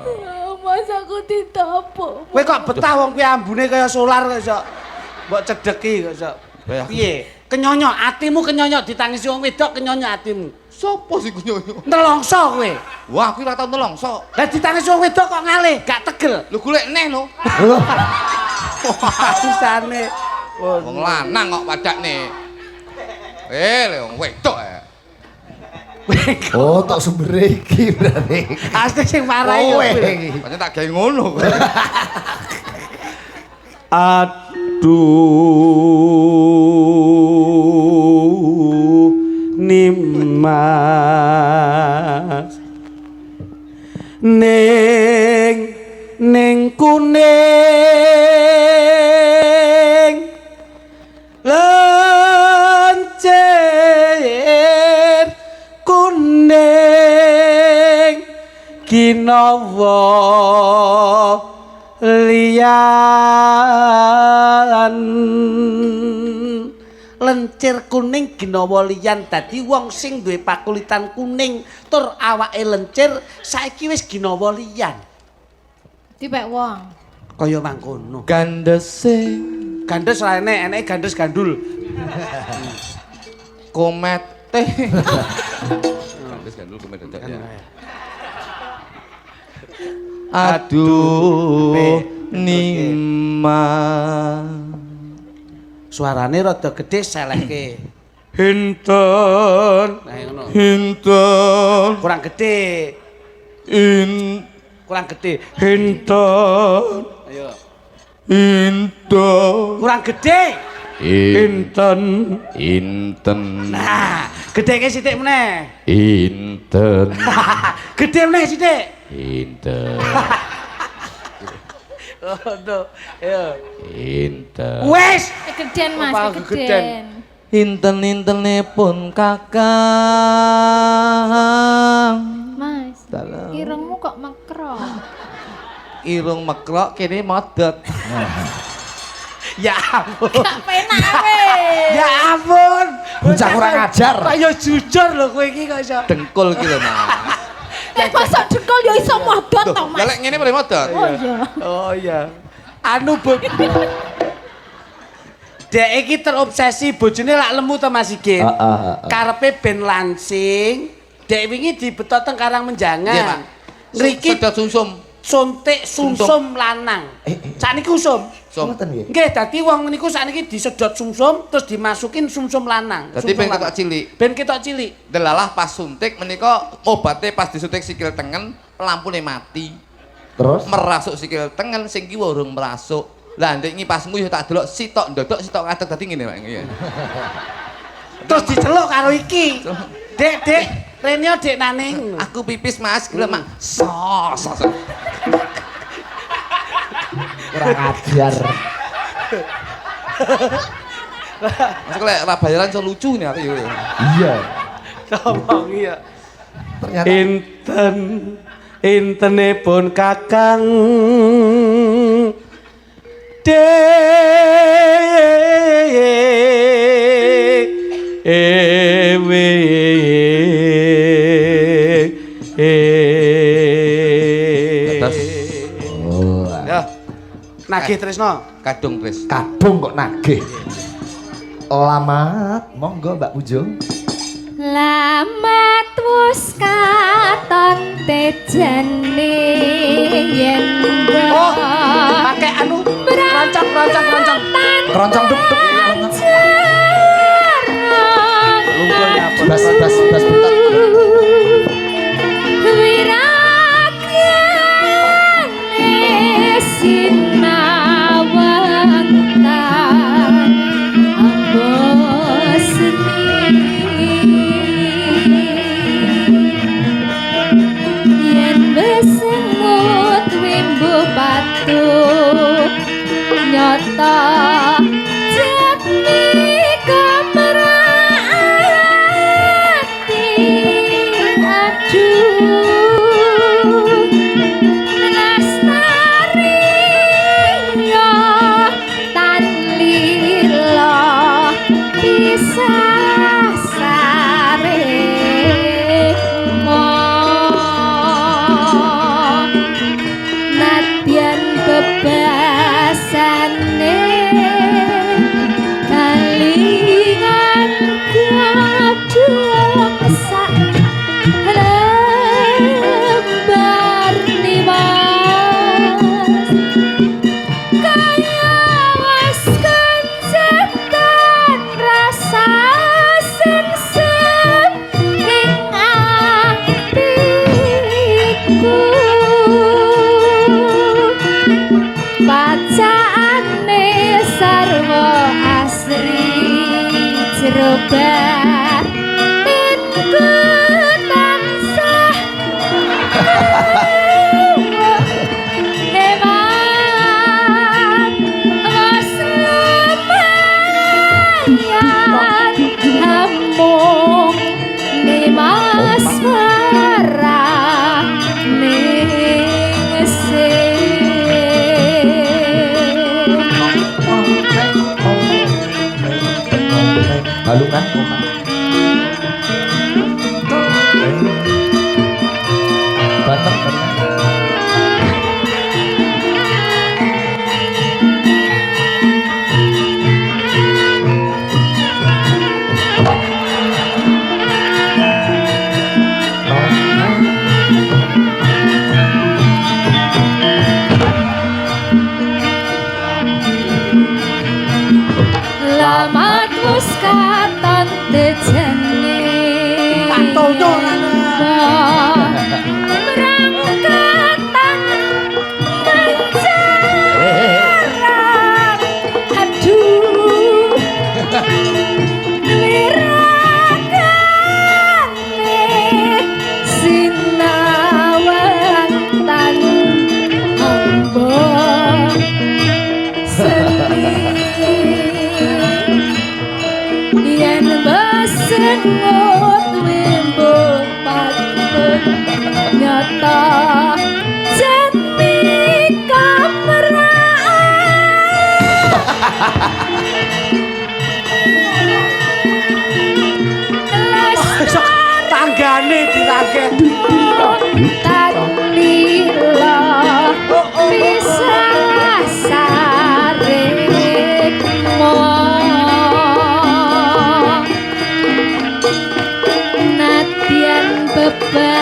Mas aku ditapuk. Kowe kok betah wong kuwi ambune kaya solar kok iso mbok cedeki kok iso. Piye? Kenyonyok atimu kenyonyok ditangisi wong wedok kenyonyok atimu. Sopo sing nyonyo? Nelongso kowe. Wah, aku ora tau nelongso. Lah ditangisi wong wedok kok ngalih, gak tegel. Lu golek neh lho. Pisane. Wong lanang kok padakne. Le wong wedok ya. Oh, tok sumbere iki berarti. Asli sing parah iki. Kowe kowe. iki. Pancen tak gawe ngono. Aduh Nimas ning kuning lencir kuning kinawa liyan lencir kuning ginawa liyan dadi wong sing duwe pakulitan kuning tur awake lencir saiki wis ginawa liyan Dipek wong. kaya mangkono Gandese gandes ra eneke gandes gandul komete. Wis kan dulu komete ya. Aduh Nima. suarane rada gedhe selehke hinten nah ngono Hinten kurang gedhe kurang gedhe Hinten ayo Hinten kurang gedhe hinten Inten nah gedheke sithik meneh Inten gedhe meneh sithik Inten oh no ayo Inten wes Kegeden Mas, Apa kegeden. Inten-intenipun kakang Mas, Dalam. irungmu kok mekro. Irung mekrok kene modot. ya ampun Gak penak we. ya ampun Bocah kurang ajar. kok ya jujur lho kowe iki kok iso Dengkul ki lho Mas. Nek masak dengkul ya iso modot to Lah Mas. lek ngene mrene modot. Oh iya. oh iya anu bu Dek iki terobsesi bojone lak lemu to Mas Igin. Karepe ben lansing. Dek wingi dibetot teng Karangmenjangan. Nggih, Pak. Ngriki Sedot sumsum. suntik sumsum lanang. Sakniki usum. Sum. Ngoten nggih. Nggih, dadi wong niku sakniki disedot sumsum terus dimasukin sumsum lanang. Dadi Sumsum ben lanang. ketok cilik. Ben ketok cilik. Delalah pas suntik menika obate pas disuntik sikil tengen lampune mati. Terus Merasuk sikil tengen sing kiwa urung merasuk. Lah ndek ngipasmu ya tak delok sitok ndodok sitok ngadeg dadi ngene Pak. Nggih. Terus diceluk karo iki. Dek, Renio dek naning. Aku pipis Mas, gila Mak. Sos. kurang ajar. Masuk lek ra bayaran so lucu nih aku ya. Iya. Ngomong iya. Ternyata Intenipun kakang Dek ewe Atas. Oh, ya nagih tresno Kadung Tris. kadung kok nagih. Lamat, monggo Mbak Pujo. Lamat wis katon tejane yen oh pakai anu rancang Keroncong duk duk. lungguh ya apa Bas butet. Wiragane sinawang yen besengut wimbo patut nyata jati kamrati aduh lestari yo tan lila pisah sare nadyan bebasane kalingan kadung sak lembar niwas kaya wis kencetan rasa sengsem ing atiku bacaane sarwa asri jero batinku tansah hebat was lumayan hamung nimas marah Balungan. Banter. Lamat wis katon tejane Katonyo berangkatan menjarang aduh wiragane sinawang tan amba yen besengut wimbo patut nyata jati besok tanggane diragek tanlila pisah sarik nadyan bebasan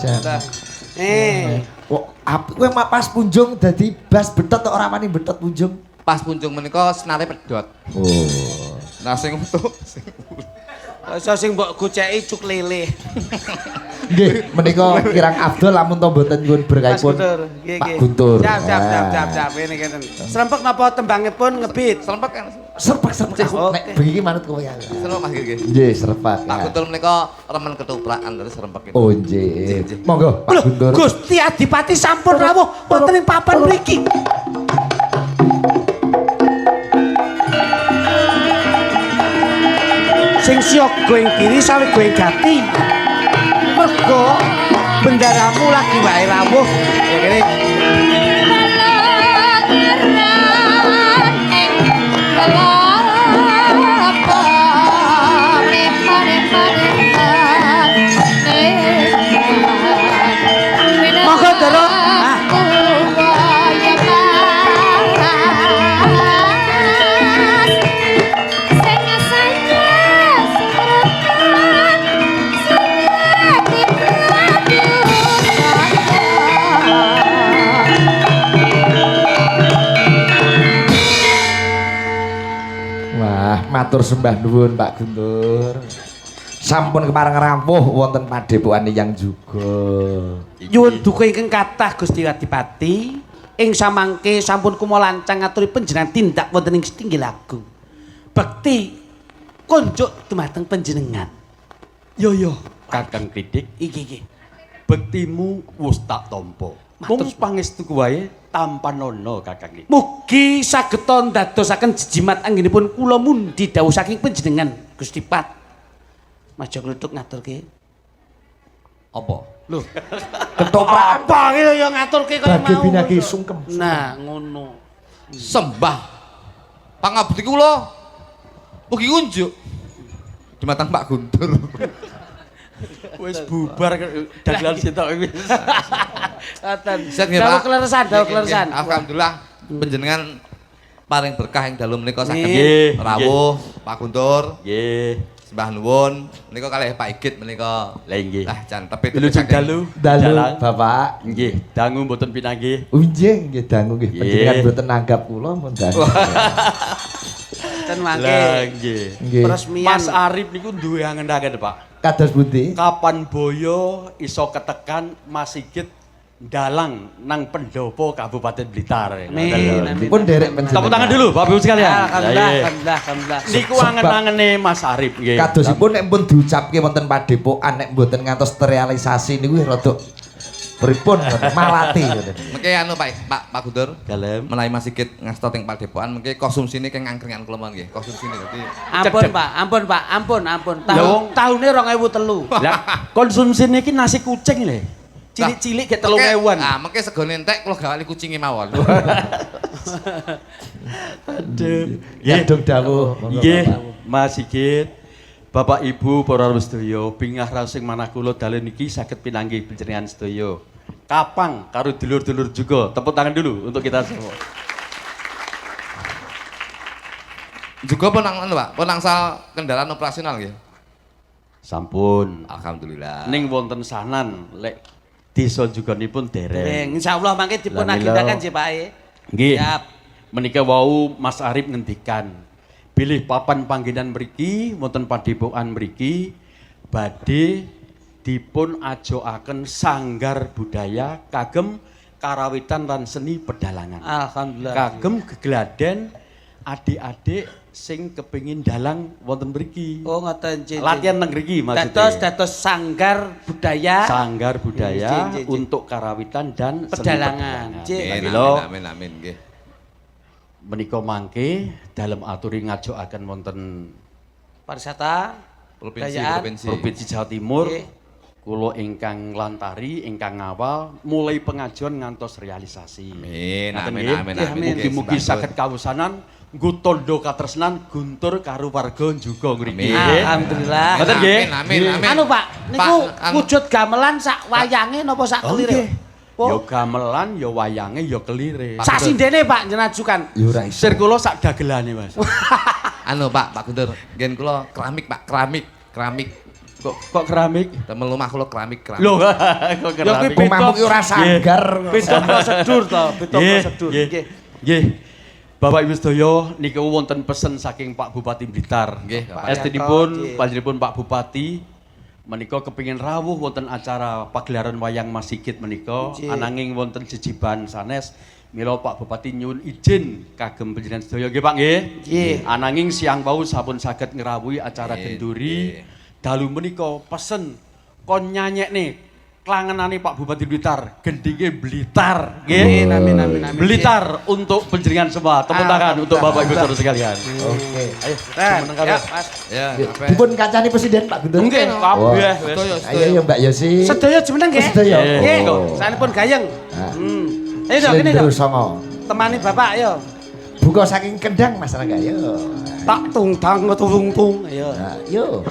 jan. Kok Kowe pas punjung dadi bas betot tok ora wani betot punjung. Pas punjung menika senare pedhot. Oh. Nah sing untuk iso sing mbok goceki cuk lele. Nggih, menika kirang Abdul lamun to mboten nyuwun berkahipun. Pak Guntur. Siap. Ini ngeten. Serempek napa tembangipun ngebit? serempet kan. Serpak aku nek bengi manut kowe ya. Serempet Mas nggih. Nggih, serpak. Pak Guntur menika remen ketuprakan terus serempet. Oh nggih. Monggo Pak Guntur. Gusti Adipati sampun rawuh wonten ing papan mriki. Sing siyaga ing kiri sawi ing gati. Mergo bendaramu lagi wae rawuh. Ya kene. Monggo Doro. Wah, matur sembah nuwun Pak Guntur. Sampun kepareng rawuh wonten padepokan yang juga. Nyuwun duka ingkang kathah Gusti Adipati. Ing samangke sampun kumalancang ngaturi panjenengan tindak wonten ing Setinggil Agung. Bekti konjuk dumateng panjenengan. Yo Kakang Kridik, Iki. bektimu wis tak tampa. Mung pangestuku wae tanpa nono Kakang Kridik. Mugi sageta ndadosaken jijimat anggenipun kula mundi dawuh saking panjenengan Gusti Pat. Mas Joglutuk ngaturke. Apa? Lho, Ketoprak apa iki ya ngaturke kaya bagi mau. binagi sungkem. Nah, ngono. Sembah pangabdi kula mugi unjuk dumateng Pak Guntur. Wis bubar dagelan sitok wis. Ngoten. Siap nggih, Dawuh Pak? kleresan, dawuh Nggih, kleresan. nggih. Alhamdulillah panjenengan paring berkah ing dalu menika saged Nggih, rawuh Pak Guntur. Nggih. Sembah nuwun menika kalih Pak Igit menika. Lah nggih. Lah jan tepit Wilujeng dalu. Dalu Dalang. Bapak. Nggih, dangu mboten pinanggih. Unjing nggih dangu nggih Nggih. panjenengan mboten nanggap kula mun dangu. Ten Lah mangke. nggih. Nggih. Peresmian. Mas Arif niku duwe angen-angen, Pak. Kados pundi? Kapan boyo iso ketekan Mas Sigit dalang nang pendopo Kabupaten Blitar. Amin. Pun derek panjenengan. Tepuk tangan dulu Bapak Ibu sekalian. Alhamdulillah, Lah, alhamdulillah. niku angen-angene Mas Arif nggih. Kadosipun nek pun diucapke wonten padepokan nek mboten ngantos terrealisasi niku rada pripun malati ngoten. Mengke anu Pak Guntur. Dalem. Menawi Mas Sigit ngasta teng padepokan mengke konsumsine keng angkringan kula mawon nggih. Konsumsine dadi Ampun Pak, ampun. Tahune 2003. Lah konsumsine iki nasi kucing lho. Cilik-cilik gek 3.000-an. Ah, mengke segone entek kula gawali kucinge mawon. Aduh. Kadung dawuh. Monggo, Nggih, Bapak. Mas Sigit. Bapak Ibu para sedaya, bingah rasing manah kula dalu niki saged pinanggih panjenengan sedaya. Kapang karo dulur-dulur juga. Tepuk tangan dulu untuk kita semua. Juga penang anu Pak, penangsal kendaraan operasional nggih. Sampun. Alhamdulillah. Ning wonten sanan lek desa juganipun dereng. Insyaallah mangke dipun Lah, mila. agendakan sih Pak. Nggih. Siap. Menika wau Mas Arif ngendikan bilih papan panggenan mriki wonten padepokan mriki badhe dipun ajokaken sanggar budaya kagem karawitan lan seni pedalangan. Alhamdulillah. Kagem gegladen adik-adik sing kepengin dalang wonten mriki. Oh ngoten nggih. Latihan nang mriki maksudnya. Dados sanggar budaya Sanggar budaya Nggih. untuk karawitan dan seni Pedalangan. pedalangan. Nggih. Mila Amin nggih. menika mangke dalem aturi ngajokaken wonten pariwisata budayaan. Provinsi Jawa Timur. Nggih. Kula ingkang lantari, ingkang ngawal mulai pengajuan ngantos realisasi. Amin, Ngaten amin, nggih. amin, Nggih, amin. amin. Mugi-mugi saged kawusanan nggo tondo katresnan guntur karo warga juga ngriki. Amin. nggih. Alhamdulillah. Ngoten nggih. Amin. Anu Pak, niku anu. wujud gamelan sak wayange napa sak Oh, kelire? nggih. Ya gamelan, ya wayange, ya kelire. Sak sindene Pak jenajukan. Ya ora iso. Sir kula sak dagelane, Mas. Anu Pak Guntur, ngen kula keramik Pak, keramik. Kok keramik? Damel makhluk keramik. Loh, kok Ya kuwi keramik? Mamuk ki ora sanggar. Beda prosedur to, beda prosedur. Nggih. Nggih. Bapak Ibu sedaya niku wonten pesen saking Pak Bupati Blitar. Nggih, Bapak. Estinipun Nggih. panjenenganipun Pak Bupati menika kepingin rawuh wonten acara pagelaran wayang Mas Sigit menika Nggih. ananging wonten jejiban sanes mila Pak Bupati nyuwun izin kagem panjenengan sedaya nggih Pak nggih. Nggih. Ananging siang wau sampun saged ngrawuhi acara genduri dalu menika pesen kon nyanyekne klangenane Pak Bupati Blitar, gendinge Blitar, nggih. Amin, amin, amin. Blitar untuk penjenengan semua. Tepuk tangan untuk Bapak Ibu Saudara sekalian. Oke. Ayo, Ren, semeneng ya, kabeh. Mas. Ya, apa? Dipun kancani presiden Pak Guntur. Nggih, kabeh wis. Ayo ya Mbak Yosi. Sedaya jumeneng nggih. Sedaya. Nggih, Oh. sanipun gayeng. Nah. Ayo dong, kene Slendro dong. songo. Temani Bapak ayo. Buka saking kendang Mas Rangga yo. Tak tungtang tung. Ayo. Nah, yo.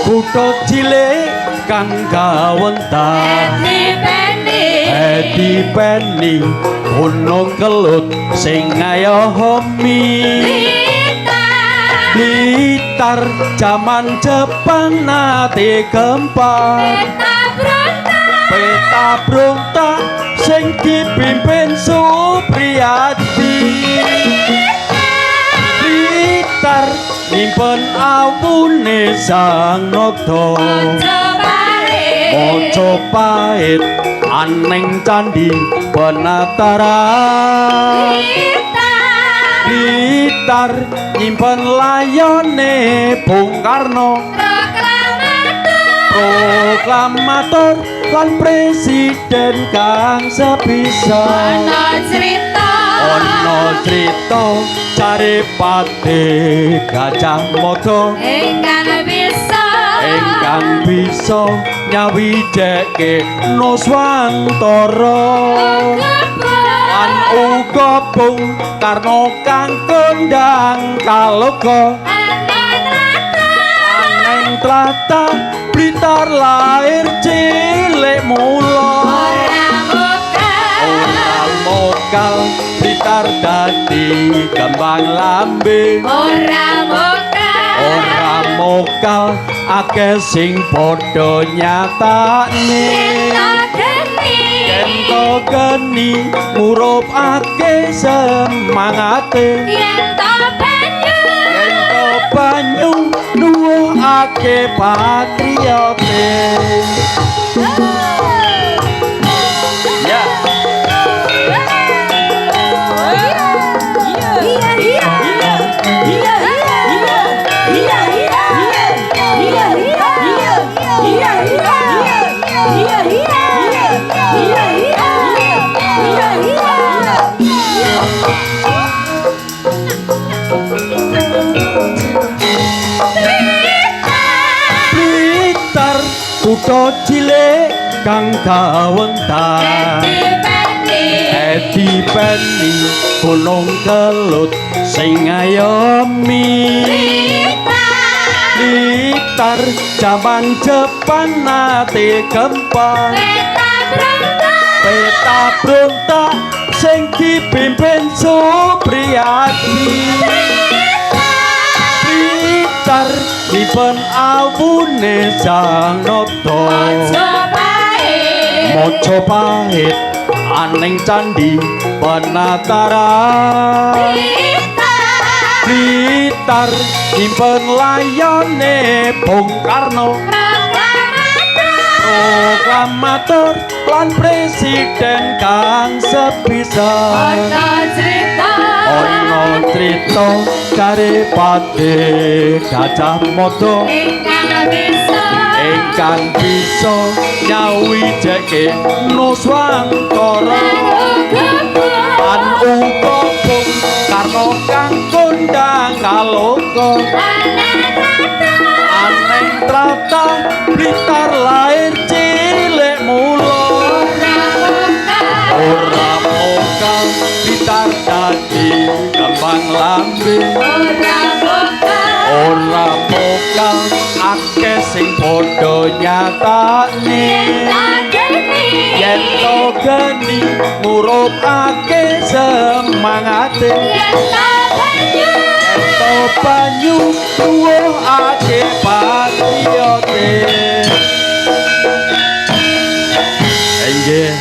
Kutha cilik kang kawentar. Edi Penny gunung kelut sing ngayomi. Blitar jaman Jepang nate gempar. Peta brontak sing dipimpin Supriyadi. Blitar nyimpen awune Sang Nagda. Mojopahit aneng candi penataran. Blitar nyimpen layone Bung Karno. Proklamator lan presiden kang sepisan. Ono crita Caripati Gajah Mada ingkang bisa nyawijake Nuswantara. Lan uga Bung Karno kang kondang kaloka. Aneng tlatah Blitar lair cilik mula. Ora mokal Blitar dadi kembang lambe. Ora mokal akeh sing padha nyatakne. Yen to geni ngurupake semangate. Yen to banyu nuwuhake patriote. Ya. Blitar kutha cilik kang kawentar. Edi Penny gunung kelut sing ngayomi. Blitar jaman Jepang nate gempar. Peta brontak sing dipimpin Supriyadi. Blitar nyimpen awune Sang Nagda. Mojopahit aneng candi penataran. Blitar nyimpen layone Bung Karno. Proklamator lan presiden kang sepisan. Ono crita Caripati Gajah Mada ingkang bisa nyawijake Nuswantara. Lan uga Bung Karno kang kondang kaloka. ora mokal akeh sing padha nyatane yen to geni ngurupake semangate yen to banyu tuwuh ake patiyote nggih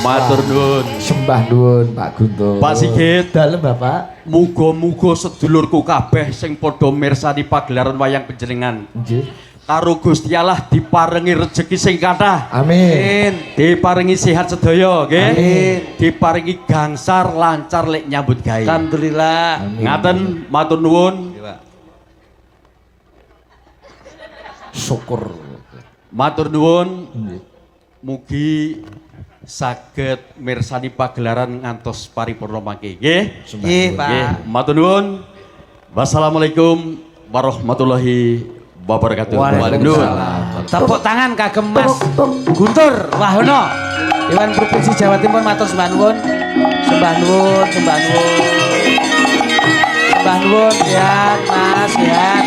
matur nuwun Sembah nuwun Pak Guntur. Pak Sigit. Dalem Bapak. Muga-muga sedulurku kabeh sing padha mirsani pagelaran wayang panjenengan Nggih. karo Gusti Allah diparingi rejeki sing kathah. Amin. Diparingi sehat sedaya, nggih. Amin. Diparingi gangsar lancar lek nyambut gawe. Alhamdulillah. Ngaten matur nuwun. Syukur. Matur nuwun. Nggih. Mugi saged mirsani pagelaran ngantos paripurna mangke, nggih. Nggih, Pak. Nggih, matur nuwun. Wassalamualaikum warahmatullahi wabarakatuh. Waalaikumsalam. Tepuk tangan kagem Mas Guntur Wahono. Dewan Provinsi Jawa Timur matur sembah nuwun. Sembah nuwun, sembah nuwun. Sembah nuwun, sehat Mas, sehat.